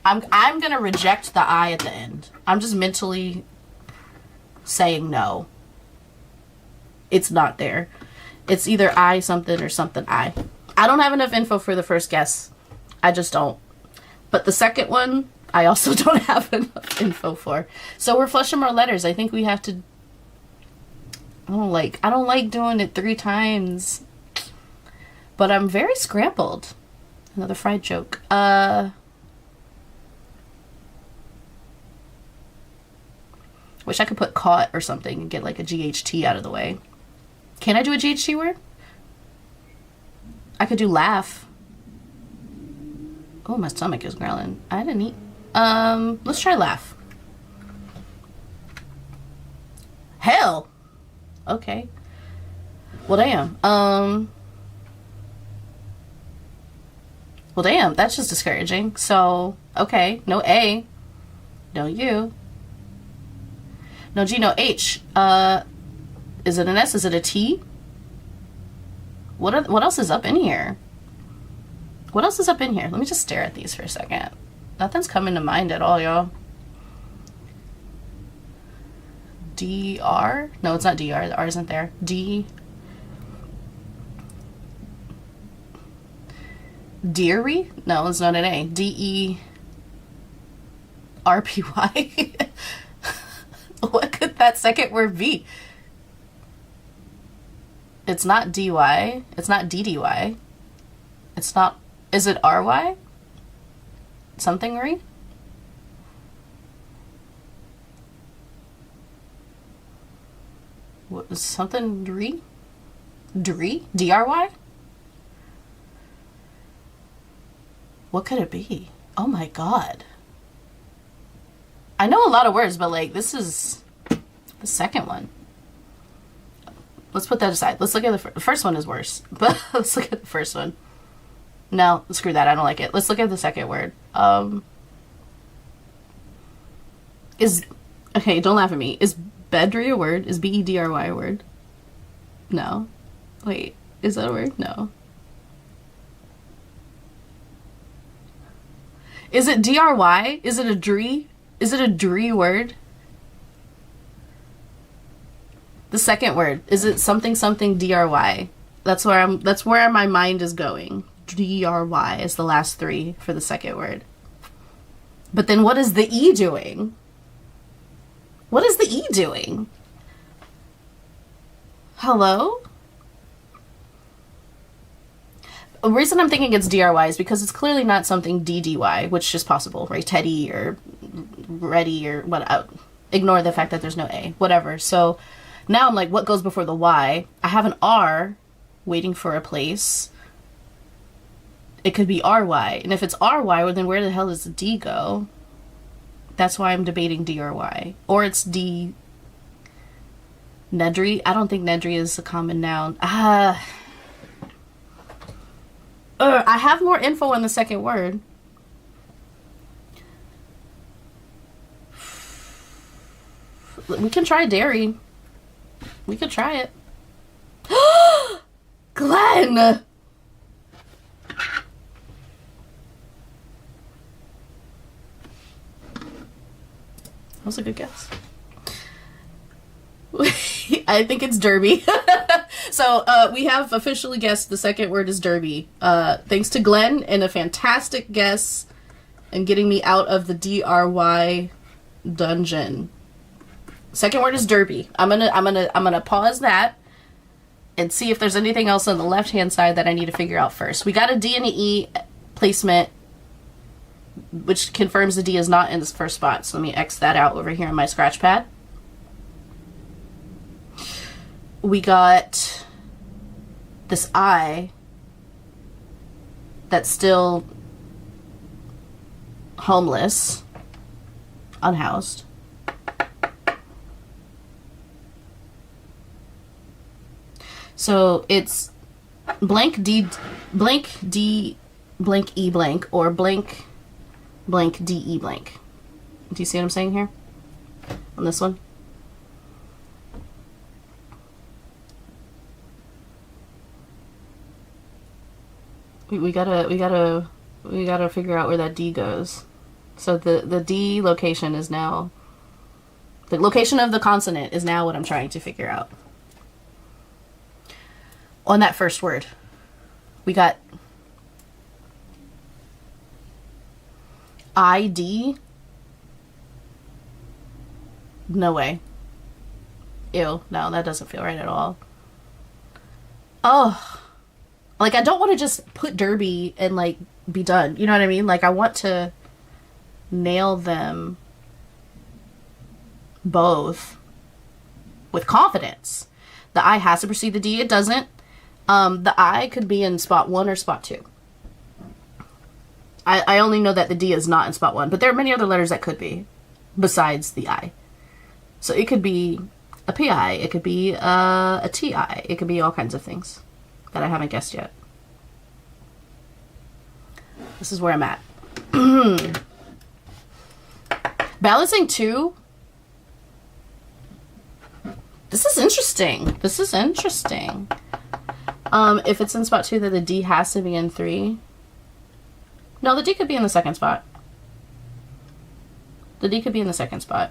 I'm gonna reject the I at the end. I'm just mentally saying no. It's not there. It's either I something or something I. I don't have enough info for the first guess. I just don't. But the second one, I also don't have enough info for. So we're flushing more letters. I think we have to... I don't like doing it 3 times. But I'm very scrambled. Another fried joke. Wish I could put caught or something and get like a GHT out of the way. Can I do a GHT word? I could do laugh. Oh, my stomach is growling. I didn't eat. Let's try laugh. Hell. Okay. Well, damn. Well, damn. That's just discouraging. So, okay. No A. No U. No G, no H. Is it an S? Is it a T? What else is up in here? What else is up in here? Let me just stare at these for a second. Nothing's coming to mind at all, y'all. DR? No, it's not DR. The R isn't there. D. Deary? No, it's not an A. D-E-R-P-Y. What could that second word be? It's not DY. It's not DDY. It's not... Is it RY? Something-ry? What was something-ry? Dry? DRY? What could it be? Oh my god. I know a lot of words, but like this is the second one. Let's put that aside. Let's look at the first one is worse. But let's look at the first one. No, screw that. I don't like it. Let's look at the second word. Okay, don't laugh at me. Is bedry a word? Is bedry a word? No. Wait, is that a word? No. Is it dry? Is it a dree? Is it a dree word? The second word, is it something something dry? That's where my mind is going. Dry is the last three for the second word. But then what is the E doing? What is the E doing? Hello? The reason I'm thinking it's DRY is because it's clearly not something DDY, which is possible, right? Teddy or ready or what. Ignore the fact that there's no A. Whatever. So now I'm like, what goes before the Y? I have an R waiting for a place. It could be RY. And if it's RY, well, then where the hell does the D go? That's why I'm debating DRY. Or it's D... Nedry? I don't think Nedry is a common noun. I have more info on the second word. We can try dairy. We could try it. Glenn! That was a good guess. I think it's Derby. So we have officially guessed the second word is Derby. Thanks to Glenn and a fantastic guess and getting me out of the DRY dungeon. Second word is Derby. I'm gonna pause that and see if there's anything else on the left hand side that I need to figure out first. We got a D and an E placement, which confirms the D is not in this first spot. So let me X that out over here on my scratch pad. We got this I that's still homeless, unhoused. So it's blank D, blank D, blank E blank, or blank D E blank. Do you see what I'm saying here? On this one? We gotta figure out where that D goes. So the D location is now, the location of the consonant is now what I'm trying to figure out. On that first word, we got ID. No way. Ew, no, that doesn't feel right at all. Oh, like I don't want to just put Derby and like be done. You know what I mean? Like I want to nail them both with confidence. The I has to precede the D. It doesn't. The I could be in spot 1 or spot 2. I only know that the D is not in spot 1, but there are many other letters that could be besides the I. So it could be a PI, it could be a TI, it could be all kinds of things that I haven't guessed yet. This is where I'm at. Balancing 2. This is interesting. This is interesting. If it's in spot 2, then the D has to be in 3. No, the D could be in the second spot. The D could be in the second spot.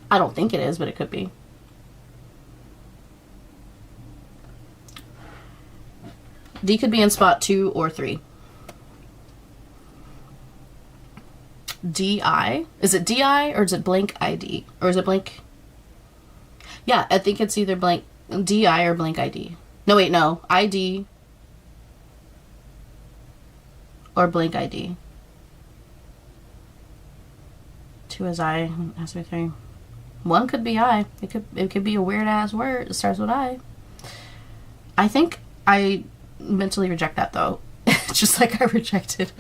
I don't think it is, but it could be. D could be in spot 2 or 3. DI? Is it DI or is it blank ID? Or is it blank? Yeah, I think it's either blank DI or blank ID. No, wait, no. ID or blank ID. 2 is I, has to be 3. 1 could be I. It could be a weird ass word. It starts with I. I think I mentally reject that though. Just like I rejected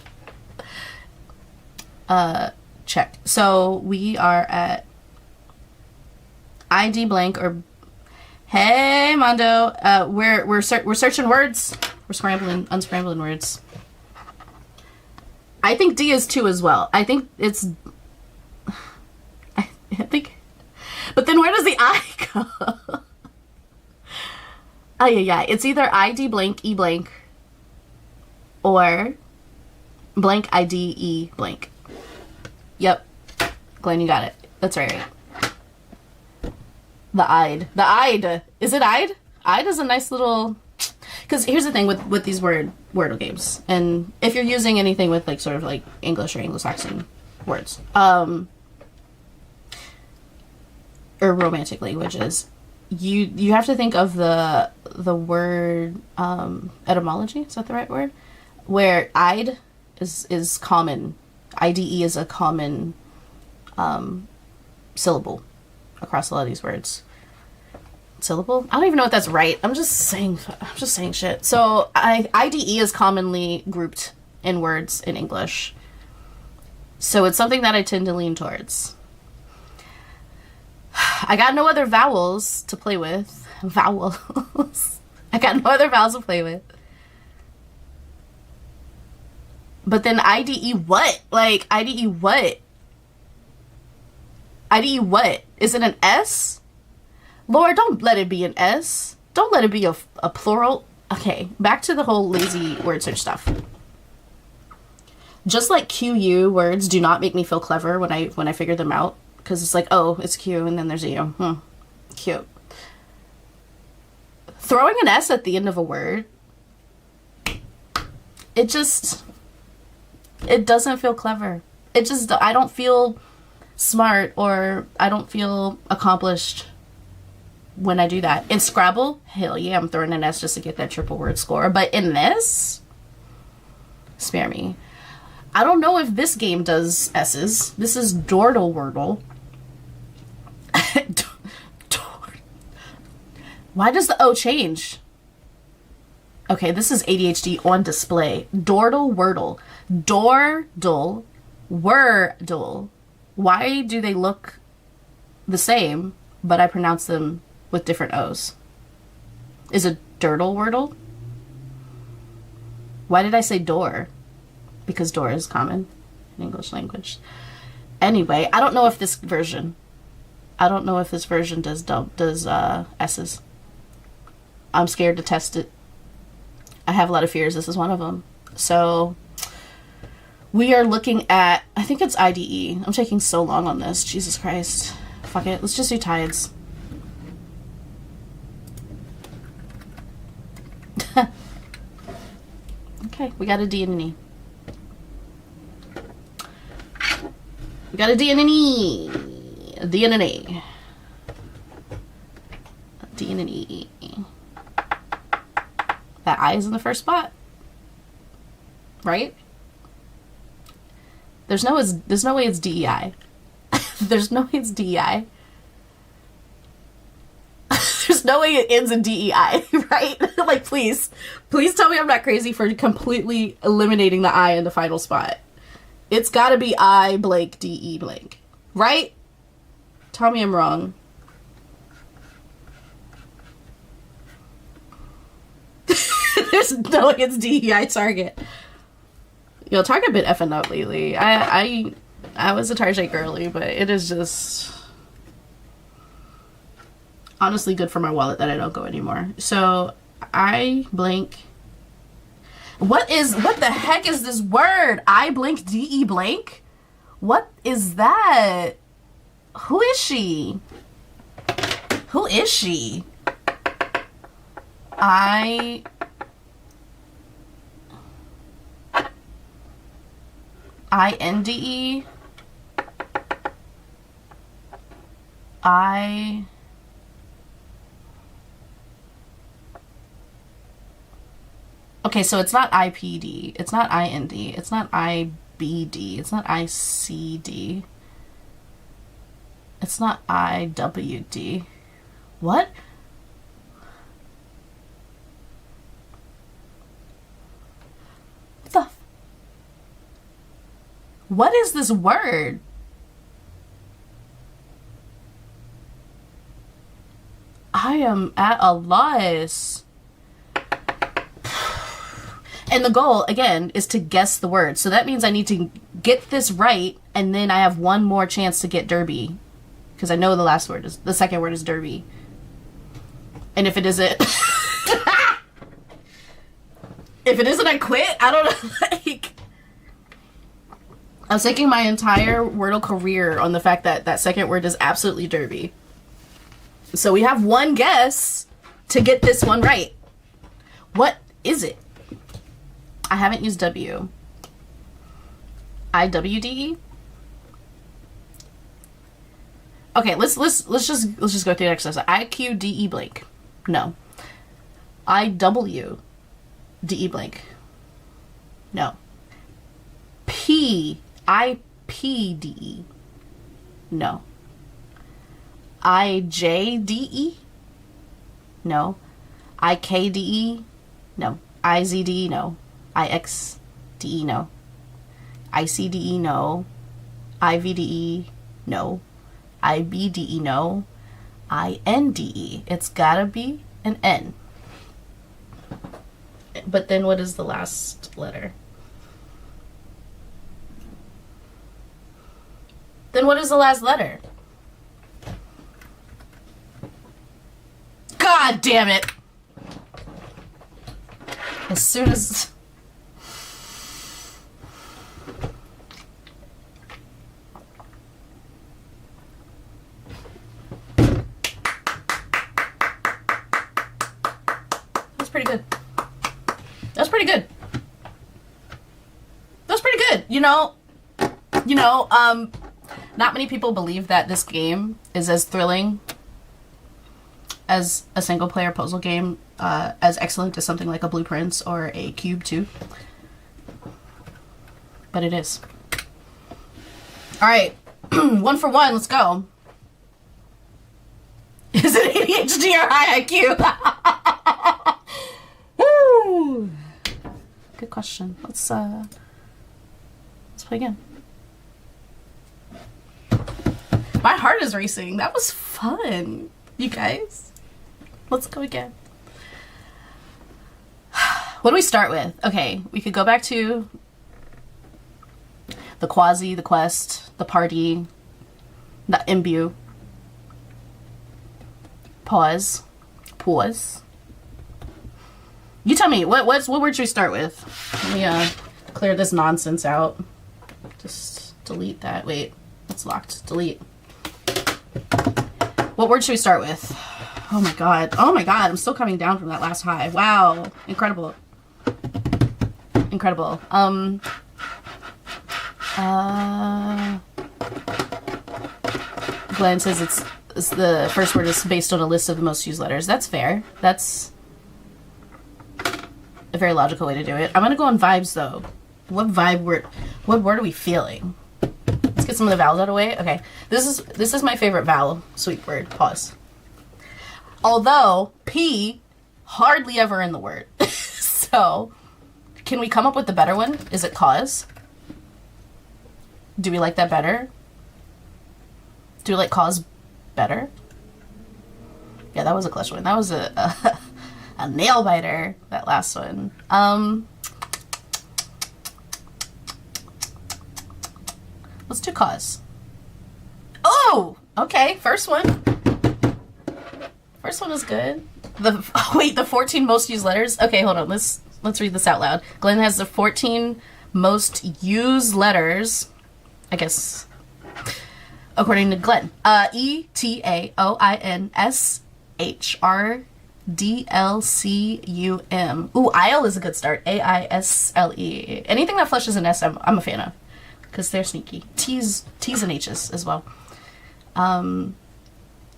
check. So we are at ID blank or Hey, Mondo. We're searching words. We're unscrambling words. I think D is 2 as well. I think it's. I think. But then where does the I go? Oh, yeah. It's either ID blank, E blank, or blank ID E blank. Yep. Glenn, you got it. That's right. The I'd. Is it I'd? I'd is a nice little... Because here's the thing with these wordle games. And if you're using anything with like sort of like English or Anglo-Saxon words. Or romantic languages. You have to think of the word etymology. Is that the right word? Where I'd is common. IDE is a common syllable across a lot of these words. Syllable? I don't even know if that's right. I'm just saying shit. So IDE is commonly grouped in words in English. So it's something that I tend to lean towards. I got no other vowels to play with. Vowels. I got no other vowels to play with. But then IDE what? Like, IDE what? IDE what? Is it an S? Lord, don't let it be an S. Don't let it be a plural. Okay, back to the whole lazy word search stuff. Just like QU words do not make me feel clever when I figure them out. Because it's like, oh, it's Q and then there's a U. Cute. Throwing an S at the end of a word, it doesn't feel clever. I don't feel smart or I don't feel accomplished when I do that. In Scrabble, hell yeah, I'm throwing an S just to get that triple word score. But in this, spare me. I don't know if this game does S's. This is Dordle Wordle. Why does the O change? Okay, this is ADHD on display. Dordle Wordle. Dordle Wordle. Why do they look the same, but I pronounce them with different O's? Is it Durdle Wordle? Why did I say door? Because door is common in English language. Anyway, I don't know if this version does S's. I'm scared to test it. I have a lot of fears. This is one of them. So we are looking at, I think it's IDE. I'm taking so long on this. Jesus Christ. Fuck it. Let's just do tides. Okay, we got a D and an E. We got a D and an E. A D and an E. A D and an E. That I is in the first spot. Right? There's no way it's DEI. There's no way it's DEI. There's no way it ends in DEI, right? Like, please tell me I'm not crazy for completely eliminating the I in the final spot. It's gotta be I blank DE blank, right? Tell me I'm wrong. There's no way it's DEI Target. Yo, Target been effing up lately. I was a Target girly, but it is just honestly good for my wallet that I don't go anymore. So I blank. What the heck is this word? I blank DE blank? What is that? Who is she? Who is she? INDE. Okay, so it's not IPD. It's not IND. It's not IBD. It's not ICD. It's not IWD. What? What is this word? I am at a loss. And the goal, again, is to guess the word. So that means I need to get this right, and then I have one more chance to get Derby. Because I know the second word is Derby. And if it isn't... if it isn't, I quit. I don't know. Like, I was taking my entire Wordle career on the fact that that second word is absolutely Derby. So we have one guess to get this one right. What is it? I haven't used W. IWDE? Okay, let's just go through the exercise. IQDE blank. No. IWDE blank. No. IPDE. No. IJDE? No. IKDE? No. IZDE? No. IXDE? No. ICDE? No. IVDE? No. IBDE? No. INDE? It's gotta be an N. But then what is the last letter? Then what is the last letter? God damn it! As soon as... That's pretty good. That's pretty good. That's pretty good. Not many people believe that this game is as thrilling as a single player puzzle game, as excellent as something like a Blueprints or a Cube 2. But it is. Alright, 1 for 1, let's go. Is it ADHD or high IQ? Woo! Good question. Let's play again. My heart is racing. That was fun, you guys. Let's go again. What do we start with? Okay, we could go back to the quasi, the quest, the party, the imbue. Pause. You tell me, what word should we start with? Let me clear this nonsense out. Just delete that. Wait, it's locked. Delete. What word should we start with? Oh my god. Oh my god, I'm still coming down from that last high. Wow. Incredible. Incredible. Glenn says it's the first word is based on a list of the most used letters. That's fair. That's a very logical way to do it. I'm gonna go on vibes though. What word are we feeling? Let's get some of the vowels out of the way. Okay. This is my favorite vowel sweep word. Pause. Although P hardly ever in the word. So can we come up with the better one? Is it cause? Do we like that better? Do we like cause better? Yeah, that was a clutch one. That was a nail biter, that last one. Let's do cause. Oh, okay. First one. First one is good. The 14 most used letters. Okay, hold on. Let's read this out loud. Glenn has the 14 most used letters, I guess, according to Glenn. ETAOINSHRDLCUM. Ooh, Isle is a good start. AISLE. Anything that flushes an S, I'm a fan of, because they're sneaky. T's and H's as well.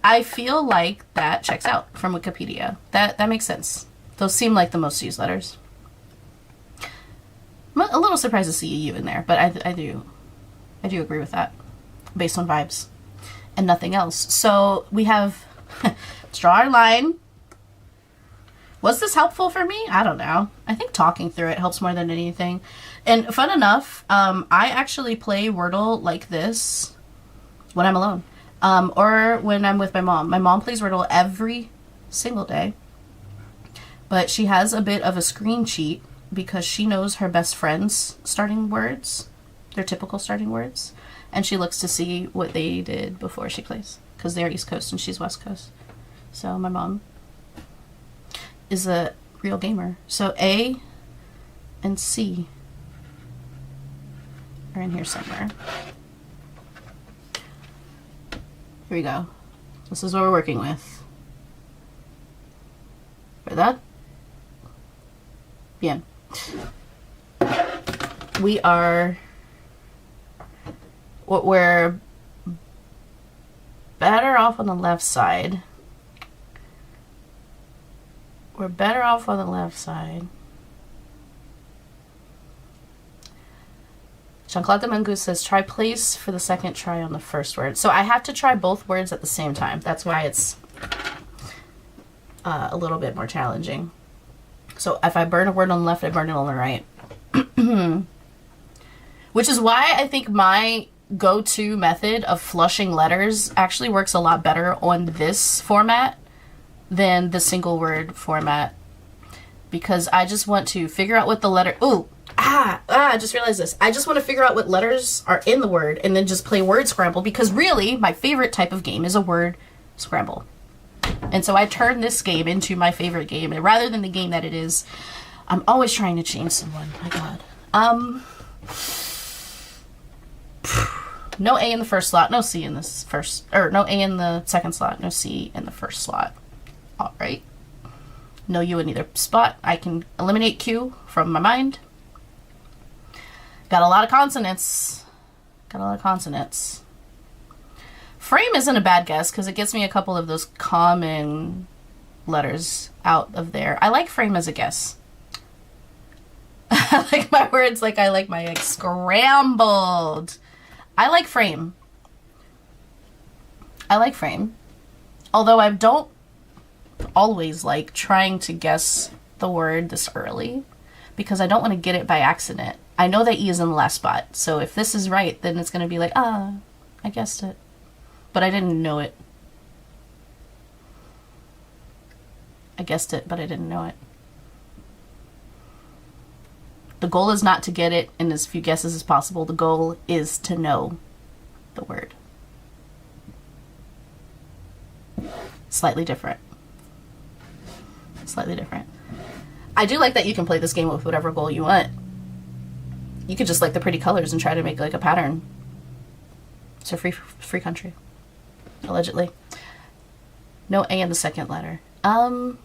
I feel like that checks out from Wikipedia. That makes sense. Those seem like the most used letters. I'm a little surprised to see a U in there, but I do agree with that, based on vibes and nothing else. So we have, let's draw our line. Was this helpful for me? I don't know. I think talking through it helps more than anything. And fun enough, I actually play Wordle like this when I'm alone. Or when I'm with my mom. My mom plays Wordle every single day. But she has a bit of a screen cheat because she knows her best friend's starting words, their typical starting words, and she looks to see what they did before she plays, because they're East Coast and she's West Coast. So my mom is a real gamer. So A and C are in here somewhere. Here we go. This is what we're working with. For that? Bien. We're better off on the left side. We're better off on the left side. Jean-Claude Demangu says, try place for the second try on the first word. So I have to try both words at the same time. That's why it's a little bit more challenging. So if I burn a word on the left, I burn it on the right. Which is why I think my go-to method of flushing letters actually works a lot better on this format than the single word format. Because I just want to figure out what the letter... I just realized this. I just want to figure out what letters are in the word and then just play word scramble, because really my favorite type of game is a word scramble. And so I turned this game into my favorite game, and rather than the game that it is, I'm always trying to change someone. My God. No A in the first slot, no C in this first, or no A in the second slot, no C in the first slot. All right. No U in either spot. I can eliminate Q from my mind. Got a lot of consonants. Frame isn't a bad guess because it gets me a couple of those common letters out of there. I like frame as a guess. I like my words like I like my eggs scrambled. I like frame. Although I don't always like trying to guess the word this early because I don't want to get it by accident. I know that E is in the last spot, so if this is right, then it's going to be like, I guessed it. But I didn't know it. I guessed it, but I didn't know it. The goal is not to get it in as few guesses as possible. The goal is to know the word. Slightly different. I do like that you can play this game with whatever goal you want. You could just like the pretty colors and try to make like a pattern. It's a free country. Allegedly. No A in the second letter. I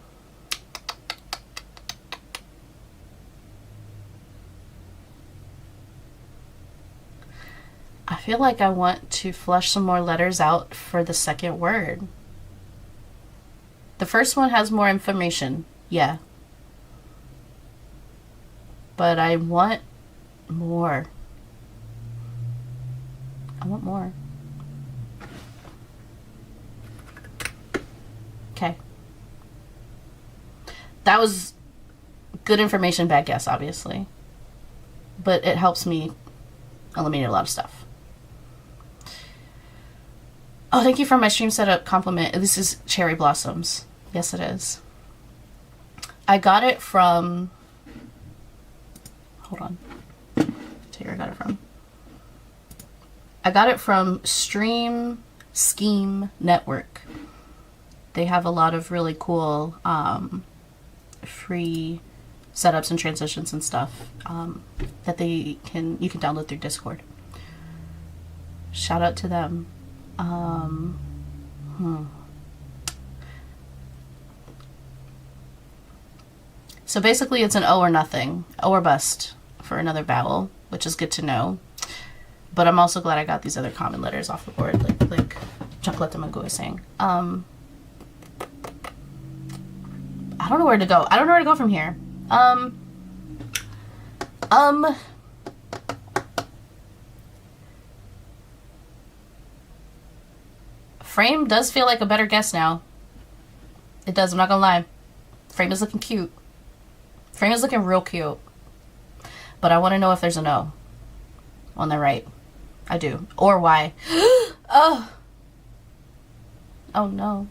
feel like I want to flush some more letters out for the second word. The first one has more information. Yeah. But I want more. Okay. That was good information, bad guess, obviously. But it helps me eliminate a lot of stuff. Oh, thank you for my stream setup compliment. This is cherry blossoms. Yes, it is. I got it from... Hold on. I'll tell you where I got it from. I got it from Stream Scheme Network. They have a lot of really cool free setups and transitions and stuff that you can download through Discord. Shout out to them. So basically it's an O or nothing, O or bust for another vowel, which is good to know. But I'm also glad I got these other common letters off the board, like Chocolate Mango was saying. I don't know where to go. I don't know where to go from here. Frame does feel like a better guess now. It does, I'm not gonna lie. Frame is looking cute. Frame is looking real cute. But I want to know if there's a no on the right. I do. Or why. Oh no.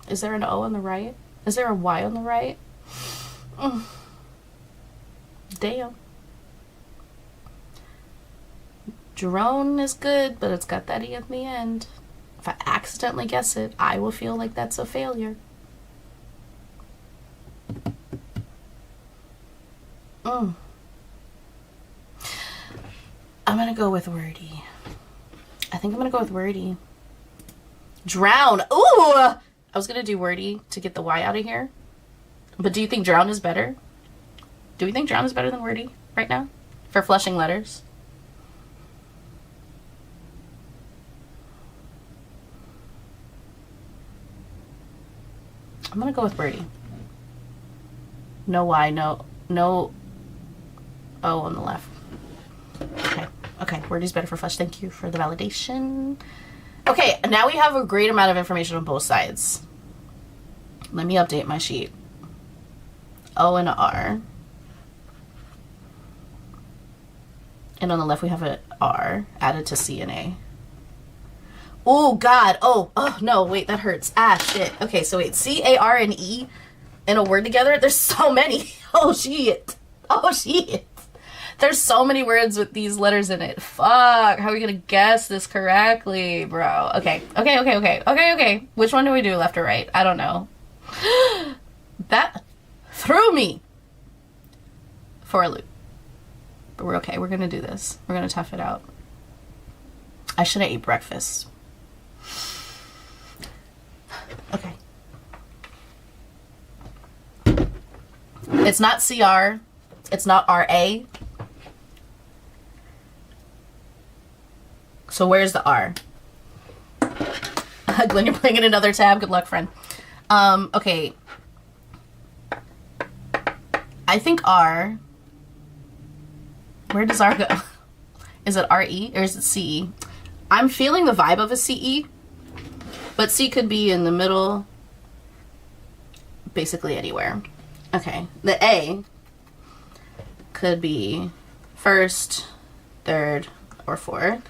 Is there an O on the right? Is there a Y on the right? Damn. Drone is good, but it's got that E at the end. If I accidentally guess it, I will feel like that's a failure. I'm gonna go with wordy. I think I'm gonna go with wordy. Drown. Ooh! I was gonna do wordy to get the Y out of here. But do you think drown is better? Do we think drown is better than wordy right now? For flushing letters? I'm gonna go with wordy. No Y, no O on the left. Okay, wordy's better for flush. Thank you for the validation. Okay, now we have a great amount of information on both sides. Let me update my sheet. O and R. And on the left we have an R added to C and A. Oh, God. Oh, no, wait, that hurts. Ah, shit. Okay, so wait, C, A, R, and E in a word together? There's so many. Oh, shit. There's so many words with these letters in it. Fuck, how are we gonna guess this correctly, bro? Okay. Which one do we do, left or right? I don't know. That threw me for a loop. But we're okay. We're gonna do this. We're gonna tough it out. I should have ate breakfast. Okay. It's not CR. It's not RA. So where's the R? Glenn, you're playing in another tab. Good luck, friend. Okay. I think R. Where does R go? Is it RE or is it CE? I'm feeling the vibe of a CE, but C could be in the middle, basically anywhere. Okay, the A could be first, third, or fourth.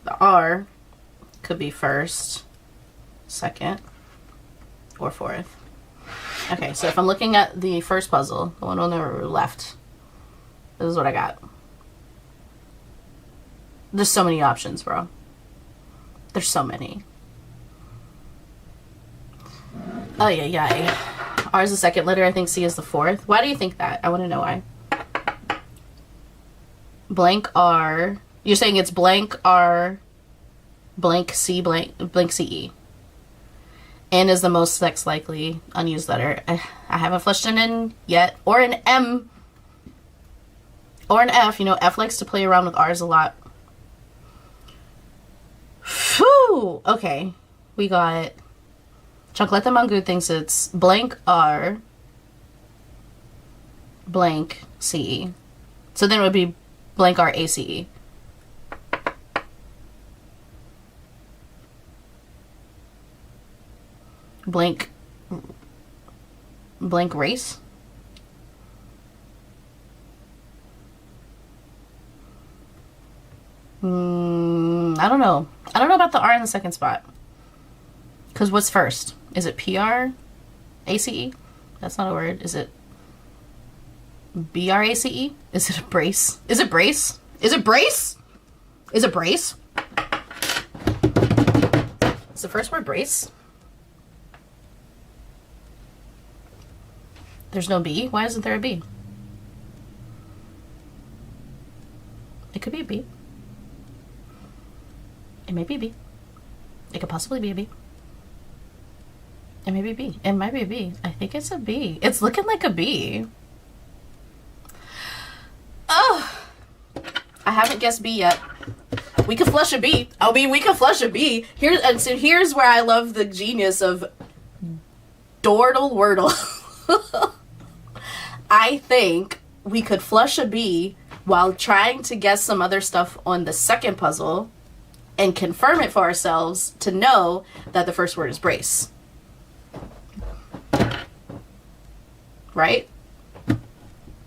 The R could be first, second, or fourth. Okay, so if I'm looking at the first puzzle, the one on the left, this is what I got. There's so many options, bro. There's so many. Oh, yeah. R is the second letter. I think C is the fourth. Why do you think that? I want to know why. Blank R. You're saying it's blank R, blank C, blank CE. N is the most sex likely unused letter. I haven't flushed an N yet. Or an M. Or an F. You know, F likes to play around with R's a lot. Whew! Okay. We got... Chocolate Mangood thinks it's blank R, blank CE. So then it would be blank R, A, C, E. Blank race? I don't know. I don't know about the R in the second spot. Because what's first? Is it PR? ACE? That's not a word. Is it BRACE? Is it a brace? Is it brace? Is it brace? Is it brace? Is the first word brace? There's no B? Why isn't there a B? It could be a B. It may be a B. It could possibly be a B. It may be a B. It might be a B. I think it's a B. It's looking like a B. Oh! I haven't guessed B yet. We could flush a B. I mean, we could flush a B. Here's where I love the genius of Dordle Wordle. I think we could flush a B while trying to guess some other stuff on the second puzzle and confirm it for ourselves to know that the first word is brace. Right?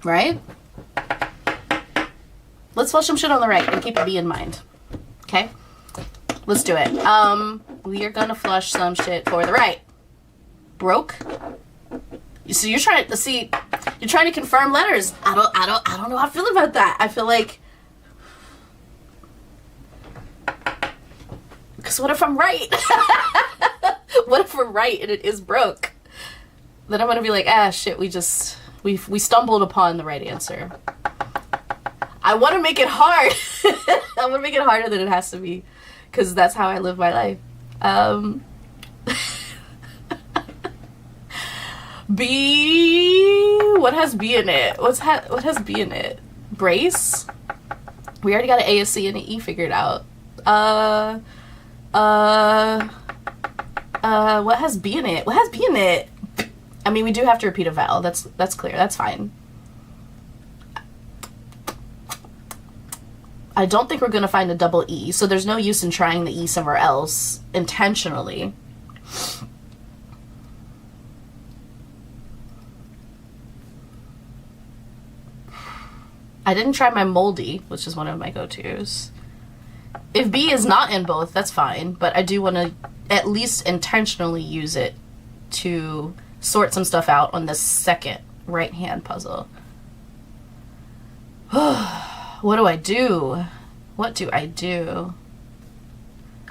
Right? Let's flush some shit on the right and keep a B in mind. Okay? Let's do it. We are gonna flush some shit for the right. broke. So you're trying to confirm letters. I don't know how I feel about that. I feel like, because what if I'm right? What if we're right and it is broke? Then I'm gonna be like, shit, we stumbled upon the right answer. I want to make it hard. I want to make it harder than it has to be, because that's how I live my life. B. What has B in it? What has B in it? Brace. We already got an A, a C, and an E figured out. What has B in it? What has B in it? I mean, we do have to repeat a vowel. That's clear. That's fine. I don't think we're going to find a double E, so there's no use in trying the E somewhere else intentionally. I didn't try my moldy, which is one of my go-tos. If B is not in both, that's fine, but I do want to at least intentionally use it to sort some stuff out on the second right-hand puzzle. What do I do? What do I do?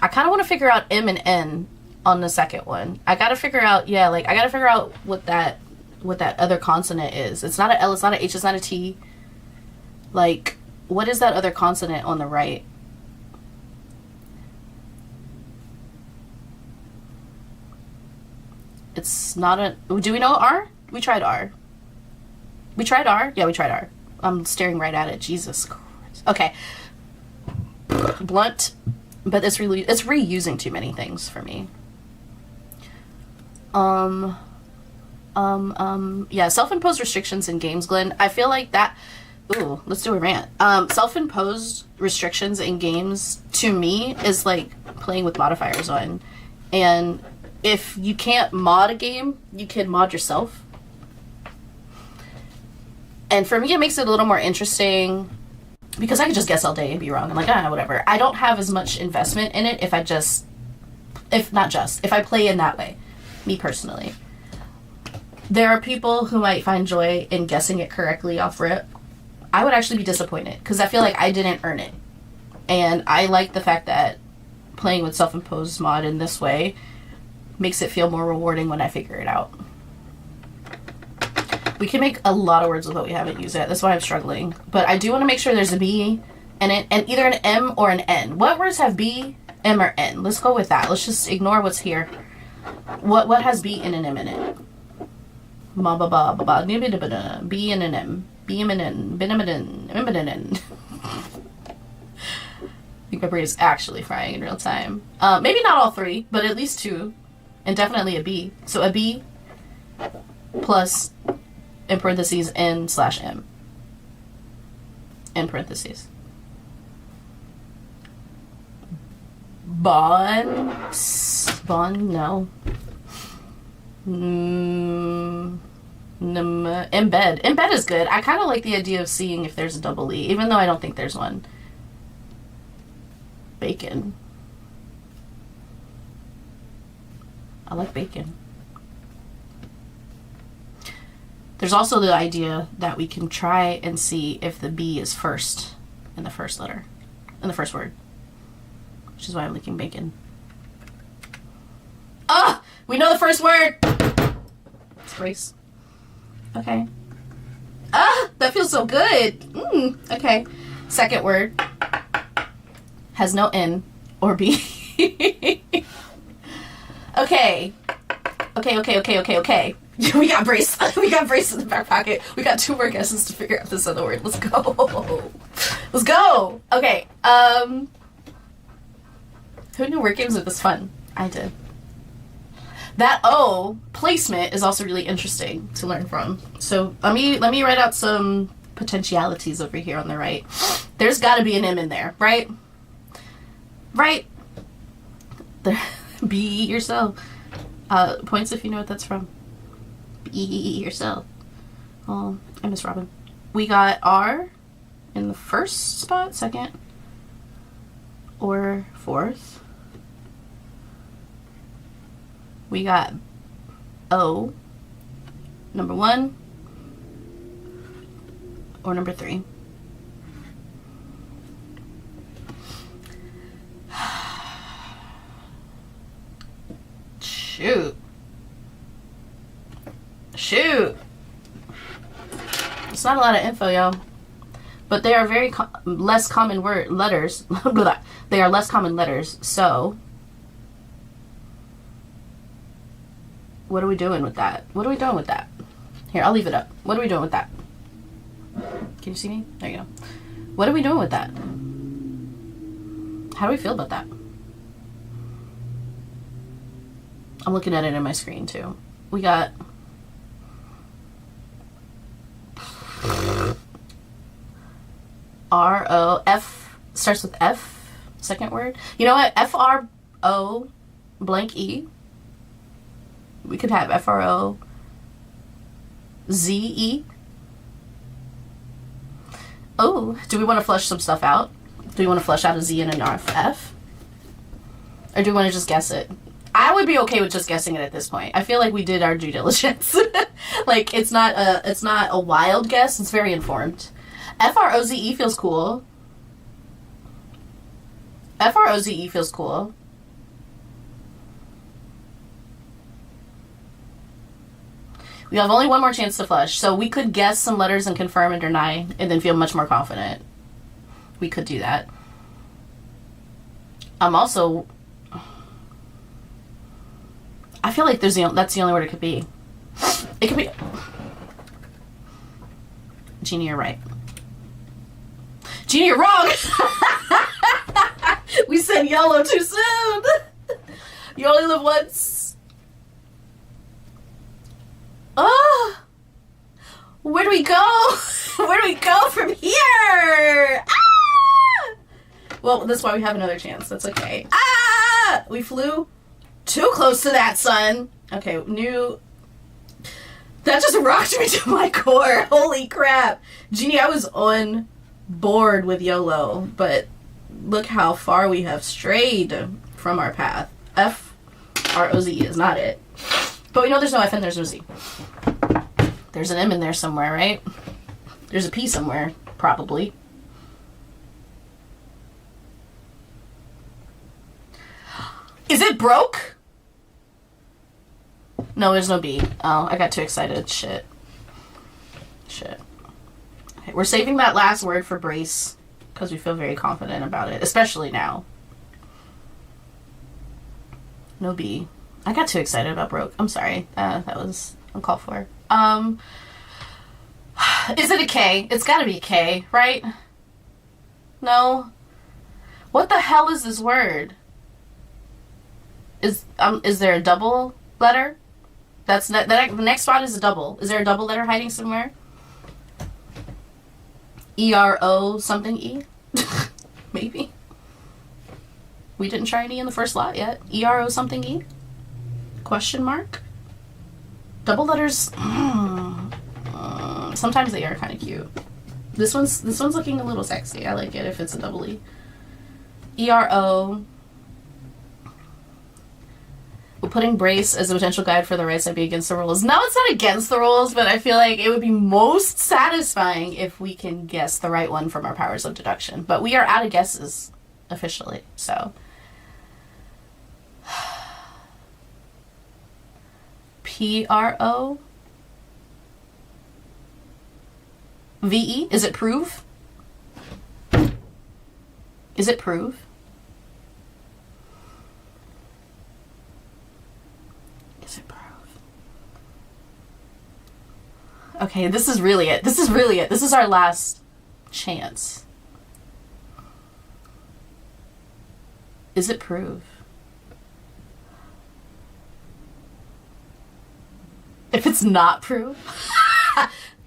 I kind of want to figure out M and N on the second one. I gotta figure out, I gotta figure out what that other consonant is. It's not a L, it's not a H, it's not a T. Like, what is that other consonant on the right? It's not a... Do we know R? We tried R. We tried R? Yeah, we tried R. I'm staring right at it. Jesus Christ. Okay. Blunt. But it's reusing too many things for me. Yeah, self-imposed restrictions in games, Glenn. I feel like that... Ooh, let's do a rant. Self-imposed restrictions in games, to me, is like playing with modifiers on. And if you can't mod a game, you can mod yourself. And for me, it makes it a little more interesting, because I could just guess all day and be wrong. I'm like, whatever. I don't have as much investment in it if I play in that way, me personally. There are people who might find joy in guessing it correctly off rip. I would actually be disappointed, because I feel like I didn't earn it. And I like the fact that playing with self-imposed mod in this way makes it feel more rewarding when I figure it out. We can make a lot of words with what we haven't used yet. That's why I'm struggling. But I do want to make sure there's a B in it, and either an M or an N. What words have B, M, or N? Let's go with that. Let's just ignore what's here. What has B and an M in it? Ma ba ba ba ba. B and an M. B and an N. B and an N. I think my brain is actually frying in real time. Maybe not all three, but at least two. And definitely a B. So a B plus, in parentheses, N/M. In parentheses. Bond, no. Embed. Embed is good. I kind of like the idea of seeing if there's a double E, even though I don't think there's one. Bacon. I like bacon. There's also the idea that we can try and see if the B is first in the first letter, in the first word, which is why I'm linking bacon. Ah! We know the first word! It's brace. Okay. Ah! That feels so good! Okay. Second word has no N or B. Okay. Okay. We got brace. We got brace in the back pocket. We got 2 more guesses to figure out this other word. Let's go. Let's go. Okay. Who knew word games were this fun? I did. That O placement is also really interesting to learn from. So let me write out some potentialities over here on the right. There's got to be an M in there, right? Right. There. Be yourself. Points if you know what that's from. Be yourself. Oh, I miss Robin. We got R in the first spot, second, or fourth. We got O. Number 1 or number 3? Shoot. It's not a lot of info, y'all. But they are very less common letters. They are less common letters, so... What are we doing with that? Here, I'll leave it up. What are we doing with that? Can you see me? There you go. What are we doing with that? How do we feel about that? I'm looking at it in my screen, too. We got... R-O-F, starts with F, second word. You know what? F-R-O blank E. We could have F-R-O-Z-E. Oh, do we want to flush some stuff out? Do we want to flush out a Z and an F? Or do we want to just guess it? I would be okay with just guessing it at this point. I feel like we did our due diligence. Like, it's not a wild guess. It's very informed. F-R-O-Z-E feels cool. F-R-O-Z-E feels cool. We have only one more chance to flush, so we could guess some letters and confirm and deny, and then feel much more confident. We could do that. I'm also... I feel like that's the only word it could be. It could be... Jeannie, you're right. Jeannie, you're wrong! We said YOLO too soon! You only live once. Oh! Where do we go? Where do we go from here? Ah! Well, that's why we have another chance. That's okay. Ah! We flew too close to that sun. Okay, that just rocked me to my core. Holy crap. Jeannie, I was on board with YOLO, but look how far we have strayed from our path. F-R-O-Z-E is not it. But we know there's no F and there's no Z. There's an M in there somewhere, right? There's a P somewhere, probably. Is it broke? No, there's no B. Oh, I got too excited. Shit. Okay, we're saving that last word for brace because we feel very confident about it, especially now. No B. I got too excited about broke. I'm sorry. That was uncalled for. Is it a K? It's gotta be a K, right? No? What the hell is this word? Is there a double letter? The next spot is a double. Is there a double letter hiding somewhere? E-R-O something E? Maybe. We didn't try any in the first lot yet. E-R-O something E? Question mark? Double letters. Sometimes they are kind of cute. This one's looking a little sexy. I like it if it's a double E. E-R-O. We're putting brace as a potential guide for the right side be against the rules. No, it's not against the rules, but I feel like it would be most satisfying if we can guess the right one from our powers of deduction. But we are out of guesses officially, so. P-R-O? V-E? Is it prove? Is it prove? Is it prove? Okay, this is really it. This is our last chance. Is it prove? If it's not prove?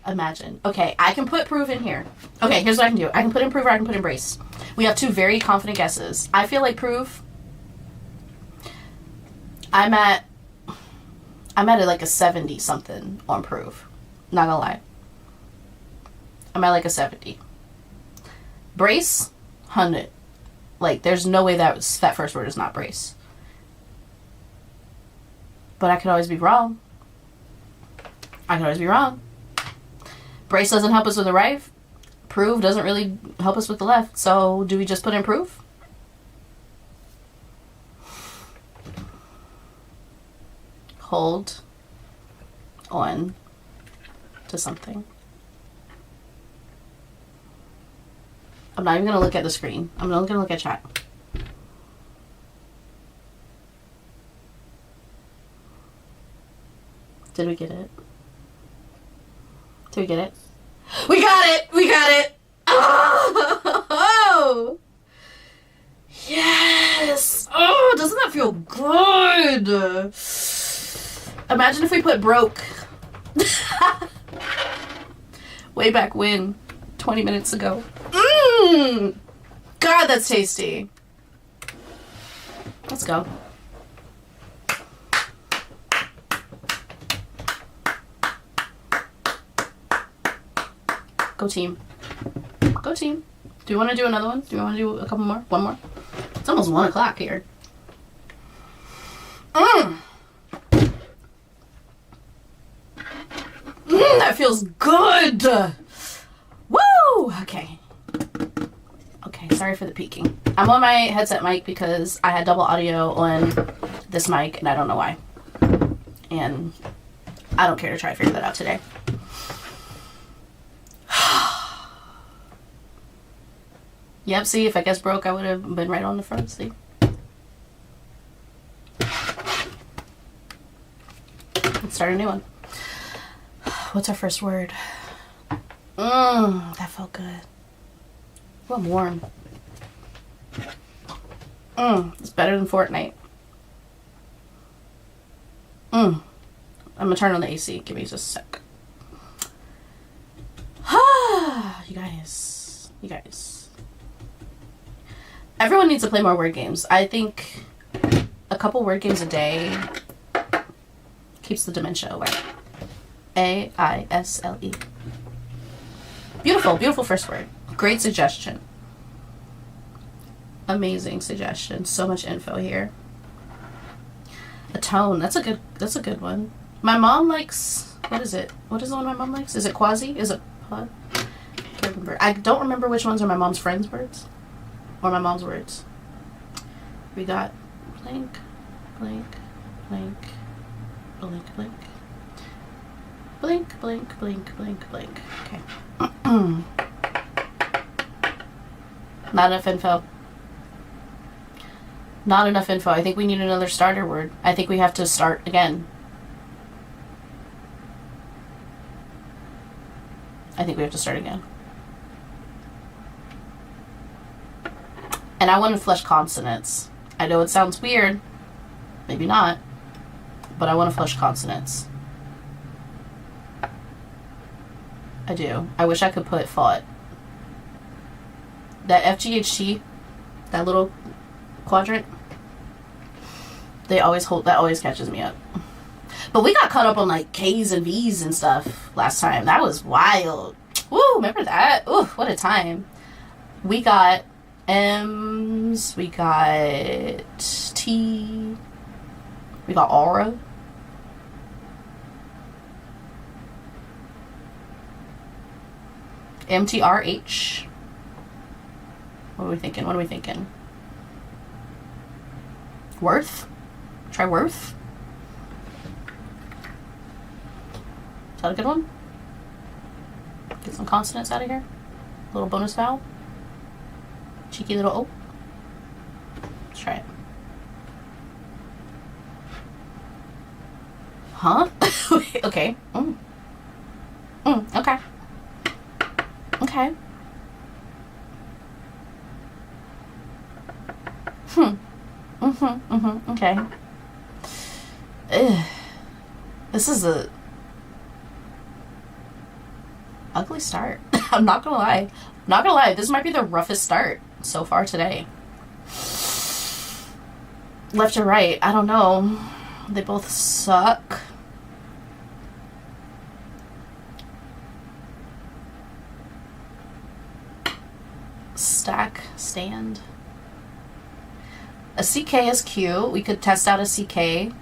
Imagine. Okay, I can put prove in here. Okay, here's what I can do. I can put in prove or I can put in brace. We have two very confident guesses. I feel like prove. I'm at like a 70 something on prove. Not gonna lie. I'm at like a 70. Brace, 100. Like, there's no way that first word is not brace. But I could always be wrong. I could always be wrong. Brace doesn't help us with the right. Prove doesn't really help us with the left. So do we just put in prove? Hold on to something. I'm not even going to look at the screen. I'm not going to look at chat. Did we get it? Did we get it? We got it! We got it! Oh! Yes! Oh, doesn't that feel good? Imagine if we put broke. Way back when, 20 minutes ago. Mmm! God, that's tasty. Let's go. Go team. Go team. Do you want to do another one? Do you want to do a couple more? One more? It's almost 1 o'clock here. That feels good. Woo! Okay. Okay, sorry for the peeking. I'm on my headset mic because I had double audio on this mic and I don't know why. And I don't care to try to figure that out today. Yep, see, if I guessed broke, I would have been right on the front, see? Let's start a new one. What's our first word? That felt good. Ooh, I'm warm. It's better than Fortnite. I'm gonna turn on the AC. Give me just a sec. You guys. Everyone needs to play more word games. I think a couple word games a day keeps the dementia away. AISLE. Beautiful, beautiful first word. Great suggestion. Amazing suggestion. So much info here. Atone. That's a good one. My mom likes, what is it? What is the one my mom likes? Is it quasi? Is it pod? Can't remember. I don't remember which ones are my mom's friends' words. Or my mom's words. We got blank, blank, blank, blank, blank. Blank, blank, blank, blank, blank. Okay. Not enough info. Not enough info. I think we need another starter word. I think we have to start again. I think we have to start again. And I want to flesh consonants. I know it sounds weird. Maybe not. But I want to flesh consonants. I do. I wish I could put fought. That FGHT, that little quadrant, they always hold, that always catches me up. But we got caught up on like K's and V's and stuff last time. That was wild. Woo, remember that? Ooh, what a time. We got M's, we got T, we got aura. MTRH. What are we thinking? What are we thinking? Worth? Try worth? Is that a good one? Get some consonants out of here. A little bonus vowel. Cheeky little O. Let's try it. Huh? Okay. Okay. Okay. Okay. Ugh. This is a ugly start. I'm not gonna lie. Not gonna lie. This might be the roughest start so far today. Left or right? I don't know. They both suck. Stack, stand. A CK is cute. We could test out a CK.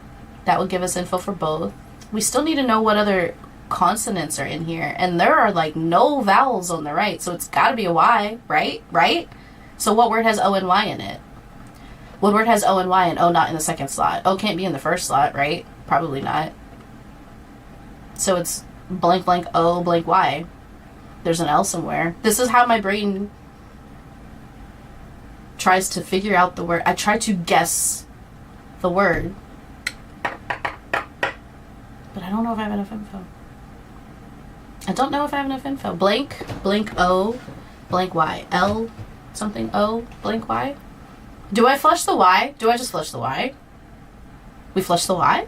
That would give us info for both. We still need to know what other consonants are in here, and there are like no vowels on the right, so it's got to be a Y, right? So what word has O and Y in it? What word has O and Y and O not in the second slot? O can't be in the first slot, right? Probably not. So it's blank blank O blank Y. There's an L somewhere. This is how my brain tries to figure out the word. I try to guess the word, but I don't know if I have enough info. Blank, blank O, blank Y. L, something O, blank Y. Do I flush the Y? Do I just flush the Y? We flush the Y?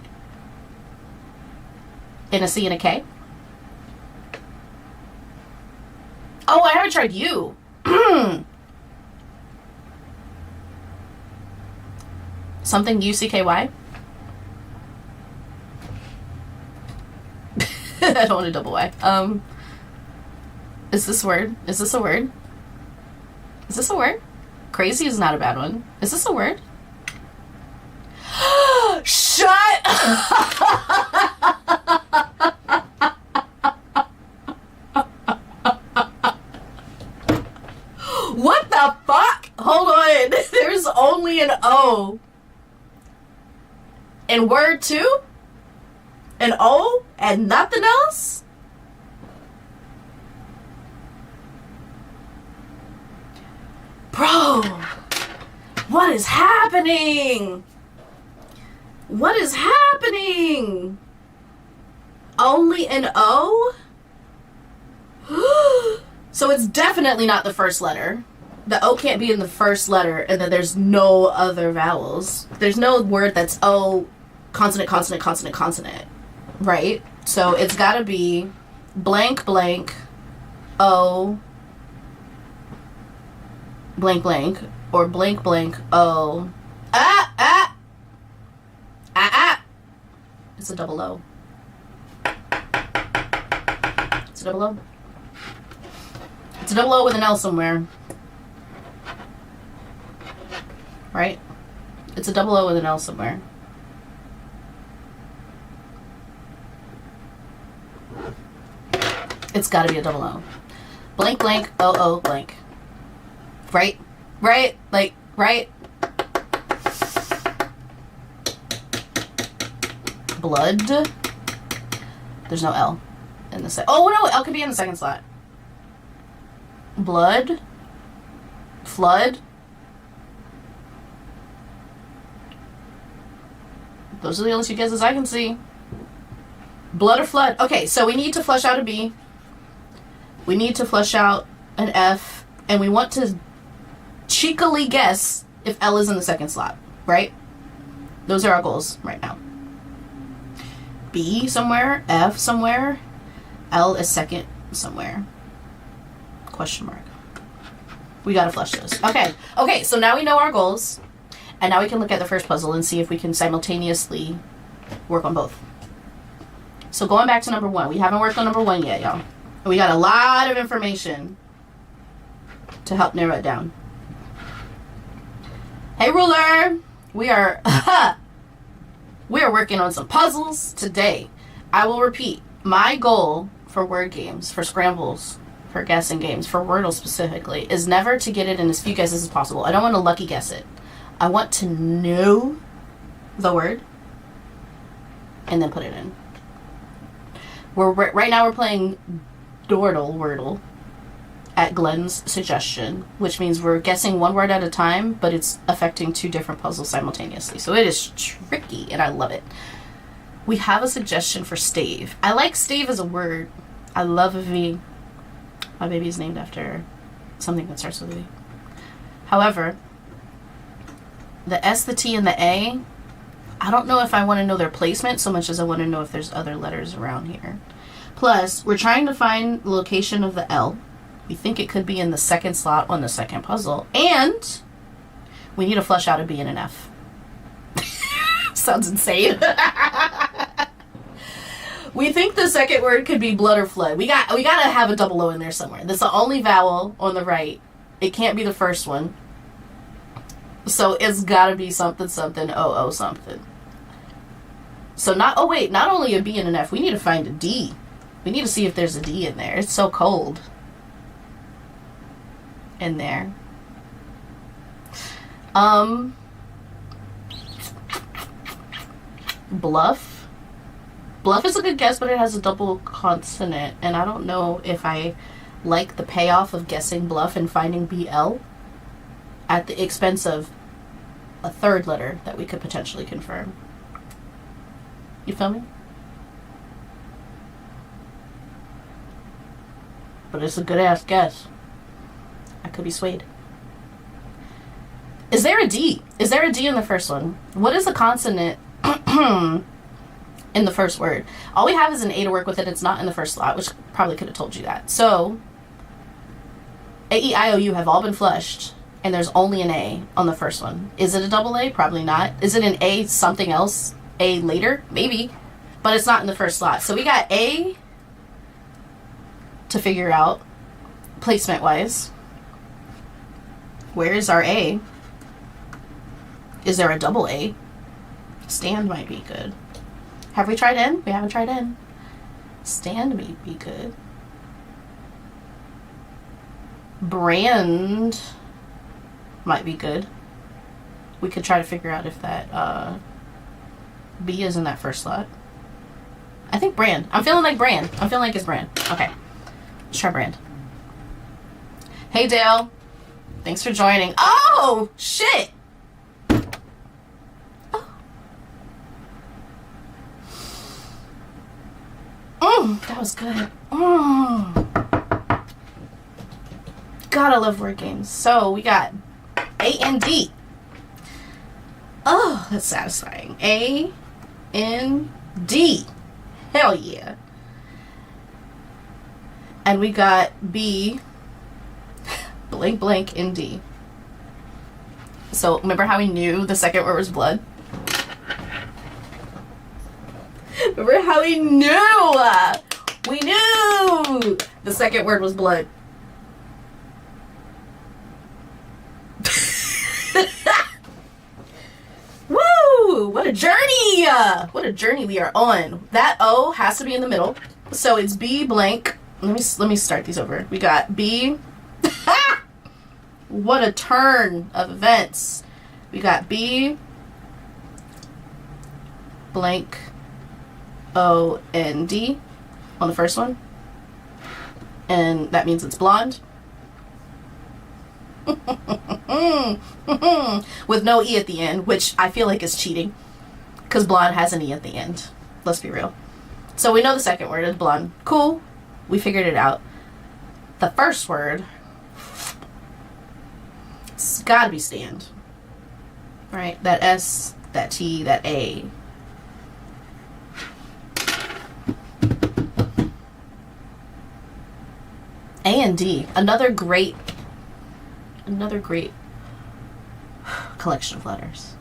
In a C and a K? Oh, I haven't tried U. Something U-C-K-Y? I don't want a double Y. Is this a word? Is this a word? Crazy is not a bad one. Is this a word? Shut What the fuck? Hold on. There's only an O. In word 2? An O and nothing else? Bro, what is happening? Only an O? So it's definitely not the first letter. The O can't be in the first letter, and then there's no other vowels. There's no word that's O, consonant, consonant, consonant, consonant. Right? So it's gotta be blank, blank, O, blank, blank, or blank, blank, O. It's a double O. It's a double O. It's a double O with an L somewhere. Right? It's a double O with an L somewhere. It's gotta be a double O. Blank, blank, O, blank. Right? Like, right? Blood. There's no L in the oh no, L could be in the second slot. Blood. Flood. Those are the only two guesses I can see. Blood or flood. Okay, so we need to flush out a B. We need to flush out an F. And we want to cheekily guess if L is in the second slot, right? Those are our goals right now. B somewhere, F somewhere, L is second somewhere. Question mark. We gotta flush this. Okay, so now we know our goals. And now we can look at the first puzzle and see if we can simultaneously work on both. So going back to number 1. We haven't worked on number 1 yet, y'all. And we got a lot of information to help narrow it down. Hey, ruler! We are working on some puzzles today. I will repeat. My goal for word games, for scrambles, for guessing games, for Wordle specifically, is never to get it in as few guesses as possible. I don't want to lucky guess it. I want to know the word and then put it in. Right now we're playing Wordle at Glenn's suggestion, which means we're guessing one word at a time, but it's affecting 2 different puzzles simultaneously. So it is tricky, and I love it. We have a suggestion for stave. I like stave as a word. I love a V. My baby is named after something that starts with a V. However, the S, the T, and the A, I don't know if I want to know their placement so much as I want to know if there's other letters around here. Plus, we're trying to find the location of the L. We think it could be in the second slot on the second puzzle. And we need to flush out a B and an F. Sounds insane. We think the second word could be blood or flood. We gotta have a double O in there somewhere. That's the only vowel on the right. It can't be the first one. So it's gotta be something, something, O, something. So not only a B and an F, we need to find a D. We need to see if there's a D in there. It's so cold in there. Bluff. Bluff is a good guess, but it has a double consonant, and I don't know if I like the payoff of guessing bluff and finding BL at the expense of a third letter that we could potentially confirm. You feel me? But it's a good ass guess. I could be swayed. Is there a D? Is there a D in the first one? What is the consonant in the first word? All we have is an A to work with, and it's not in the first slot, which probably could have told you that. So, A, E, I, O, U have all been flushed, and there's only an A on the first one. Is it a double A? Probably not. Is it an A something else? A later? Maybe. But it's not in the first slot. So we got A to figure out placement-wise. Where is our A? Is there a double A? Stand might be good. Have we tried N? We haven't tried N. Stand might be good. Brand might be good. We could try to figure out if that B is in that first slot. I think brand. I'm feeling like brand. I'm feeling like it's brand. Okay. Let's try brand. Hey, Dale. Thanks for joining. Oh, shit. That was good. Gotta love word games. So we got A and D. Oh, that's satisfying. A and D. Hell yeah. And we got B, blank, blank, and D. So remember how we knew the second word was blood? Remember how we knew? We knew the second word was blood. Woo! What a journey! What a journey we are on. That O has to be in the middle. So it's B blank. Let me start these over. We got B. What a turn of events. We got B blank O and D on the first one. And that means it's blonde. With no E at the end, which I feel like is cheating. Because blonde has an E at the end. Let's be real. So we know the second word is blonde. Cool. We figured it out. The first word, it's gotta be stand. Right? That S, that T, that A. A and D. Another great collection of letters.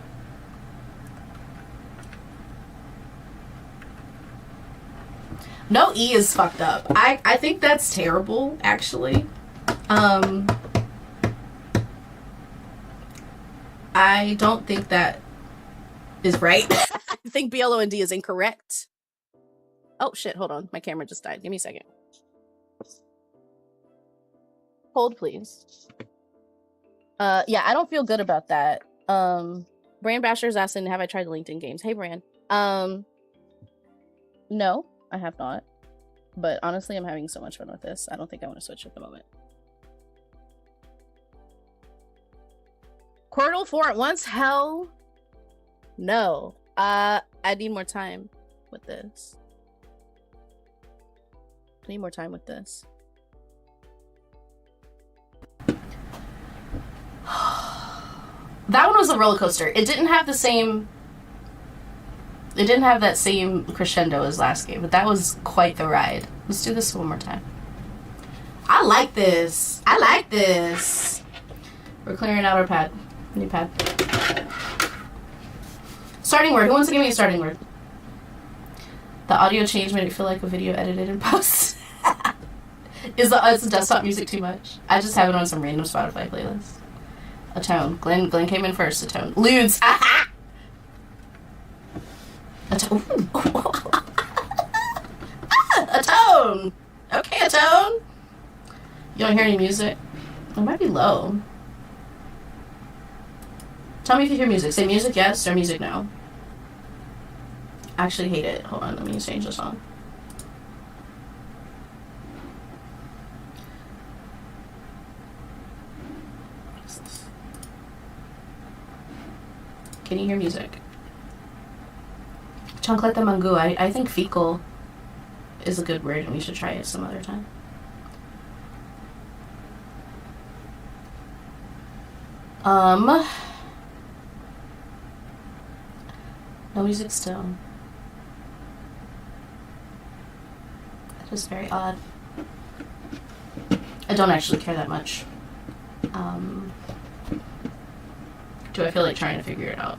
No E is fucked up. I think that's terrible, actually. I don't think that is right. I think BLO and D is incorrect. Oh shit, hold on. My camera just died. Give me a second. Hold, please. Yeah, I don't feel good about that. Brand Basher's asking, have I tried the LinkedIn games? Hey, Brand. No, I have not. But honestly, I'm having so much fun with this. I don't think I want to switch at the moment. Quirtle 4 at once? Hell no. I need more time with this. I need more time with this. That one was a roller coaster. It didn't have the same... It didn't have that same crescendo as last game, but that was quite the ride. Let's do this one more time. I like this. I like this. We're clearing out our pad. New pad. Starting word. Who wants to give me a starting word? The audio change made it feel like a video edited in post. Is the desktop music too much? I just have it on some random Spotify playlist. A tone. Glenn came in first. A tone. Ludes. Aha! A tone. A tone! Okay, a tone. You don't hear any music? It might be low. Tell me if you hear music. Say music yes or music no. I actually hate it. Hold on, let me change the song. What is this? Can you hear music? Chancleta mango. I think fecal is a good word and we should try it some other time. No music still. That is very odd. I don't actually care that much. Do I feel like trying to figure it out?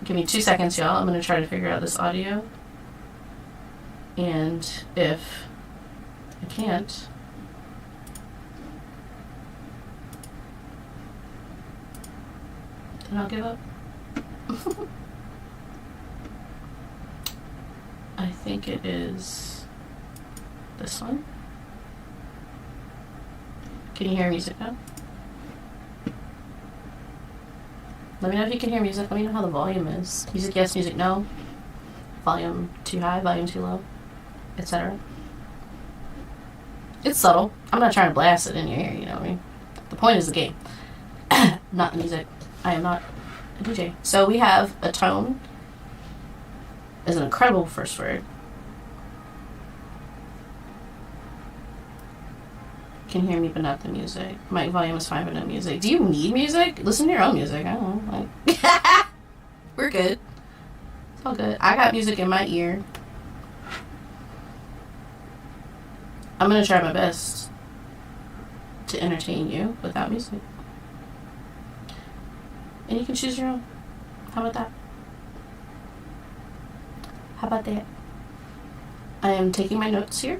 Give me 2 seconds, y'all. I'm gonna try to figure out this audio. And if I can't, then I'll give up. I think it is this one. Can you hear music now? Let me know if you can hear music. Let me know how the volume is. Music yes, music no. Volume too high, volume too low, etc. It's subtle. I'm not trying to blast it in your ear, you know what I mean? The point is the game, not the music. I am not a DJ. So we have a tone is an incredible first word. Can hear me but not the music. Mic volume is fine but no music. Do you need music? Listen to your own music. I don't know. Like, we're good. It's all good. I got music in my ear. I'm gonna try my best to entertain you without music. And you can choose your own. How about that? How about that? I am taking my notes here.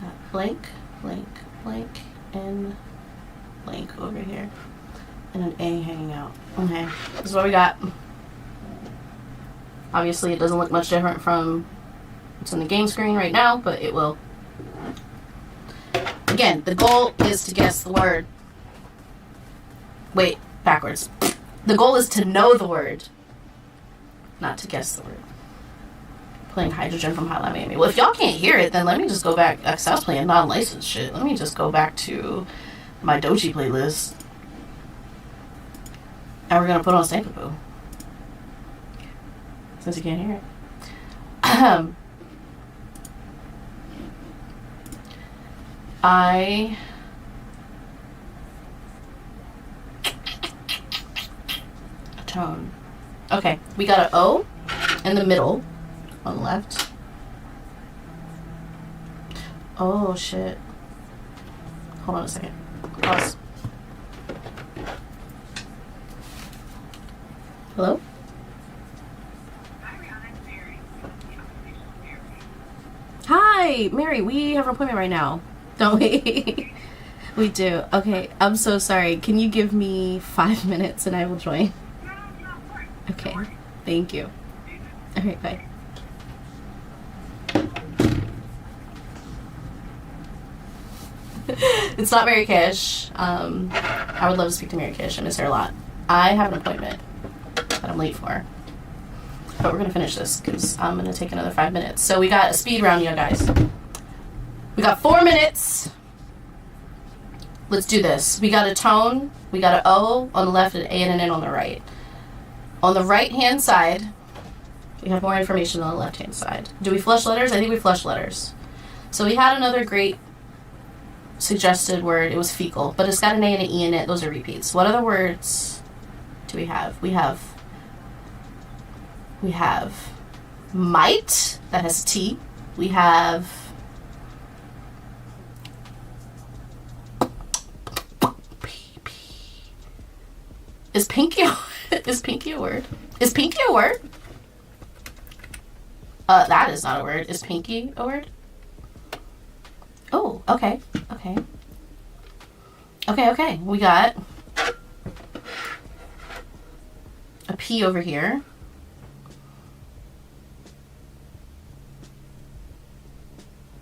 Got blank, blank, blank, and blank over here. And an A hanging out. Okay, this is what we got. Obviously, it doesn't look much different from what's on the game screen right now, but it will. Again, the goal is to guess the word. Wait, backwards. The goal is to know the word, not to guess the word. Playing Hydrogen from Hotline Miami. Well, if y'all can't hear it, then let me just go back. Cause I was playing non-licensed shit. Let me just go back to my Doji playlist. And we're gonna put on Stampapoo. Since you can't hear it. I tone. Okay, we got an O in the middle on the left. Oh shit. Hold on a second. Pause. Hello? Hi, Riana. It's Mary. Hi, Mary. We have an appointment right now. Don't we? We do. Okay, I'm so sorry. Can you give me 5 minutes and I will join? No, of course. Okay. Thank you. All right, bye. It's not Mary Kish. I would love to speak to Mary Kish. I miss her a lot. I have an appointment that I'm late for. But we're going to finish this because I'm going to take another 5 minutes. So we got a speed round, you guys. We got 4 minutes. Let's do this. We got a tone. We got an O on the left, an A and an N on the right. On the right-hand side, we have more information on the left-hand side. Do we flush letters? I think we flush letters. So we had another great suggested word. It was fecal, but it's got an A and an E in it. Those are repeats. What other words do we have? We have might. That has T. We have Is pinky a word? Is pinky a word? That is not a word. Is pinky a word? Oh, okay. Okay. Okay. We got a P over here.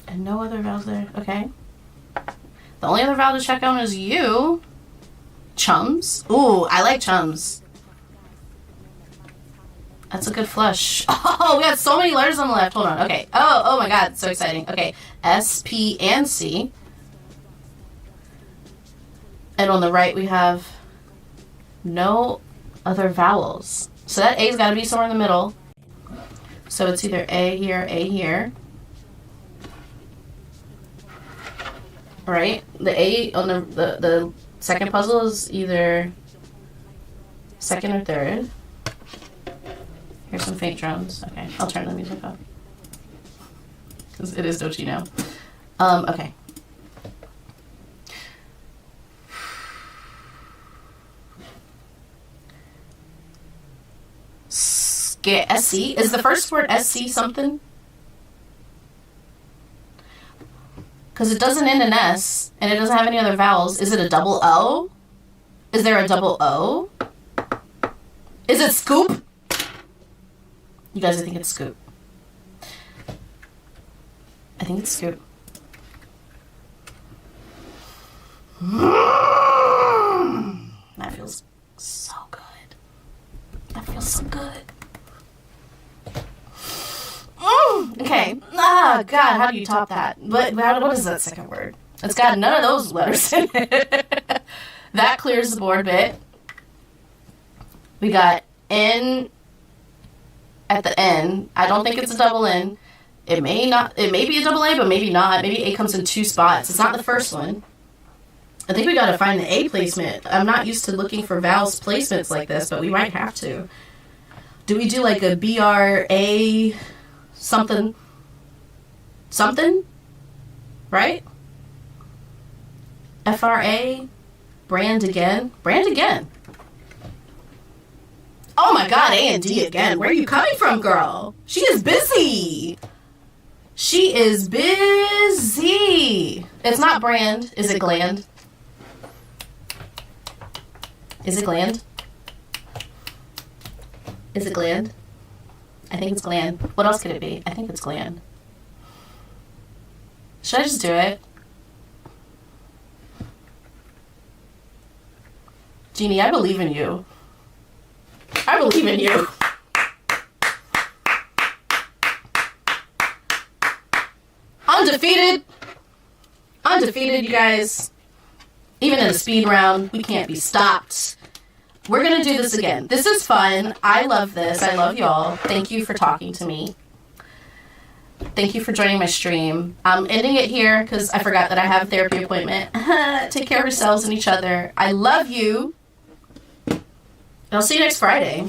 And no other vowels there. Okay. The only other vowel to check on is you. Chums. Ooh, I like chums. That's a good flush. Oh, we got so many letters on the left. Hold on. Okay. Oh my God. So exciting. Okay. S, P, and C. And on the right, we have no other vowels. So that A's got to be somewhere in the middle. So it's either A here. Right? The A on the second puzzle is either second or third. Here's some faint drums. Okay, I'll turn the music up. Because it is Dochi now. Okay. SC? Is the first word SC something? Because it doesn't end in S, and it doesn't have any other vowels. Is it a double O? Is there a double O? Is it scoop? You guys, I think it's scoop. I think it's scoop. That feels so good. That feels so good. Okay. Ah, God, how do you top that? What is that second word? It's got none of those letters in it. That clears the board bit. We got N at the N. I don't think it's a double N. It may be a double A, but maybe not. Maybe A comes in two spots. It's not the first one. I think we got to find the A placement. I'm not used to looking for vowels placements like this, but we might have to. Do we do like a BRA something? Something? Right? FRA? Brand again? Brand again. Oh my God, A and D again. Where are you coming from, girl? She is busy. She is busy. It's not brand. Is it gland? Is it gland? Is it gland? I think it's gland. What else could it be? I think it's gland. Should I just do it? Jeannie, I believe in you. I believe in you. Undefeated. Undefeated, you guys. Even in a speed round, we can't be stopped. We're going to do this again. This is fun. I love this. I love y'all. Thank you for talking to me. Thank you for joining my stream. I'm ending it here because I forgot that I have a therapy appointment. Take care of yourselves and each other. I love you. And I'll see you next Friday.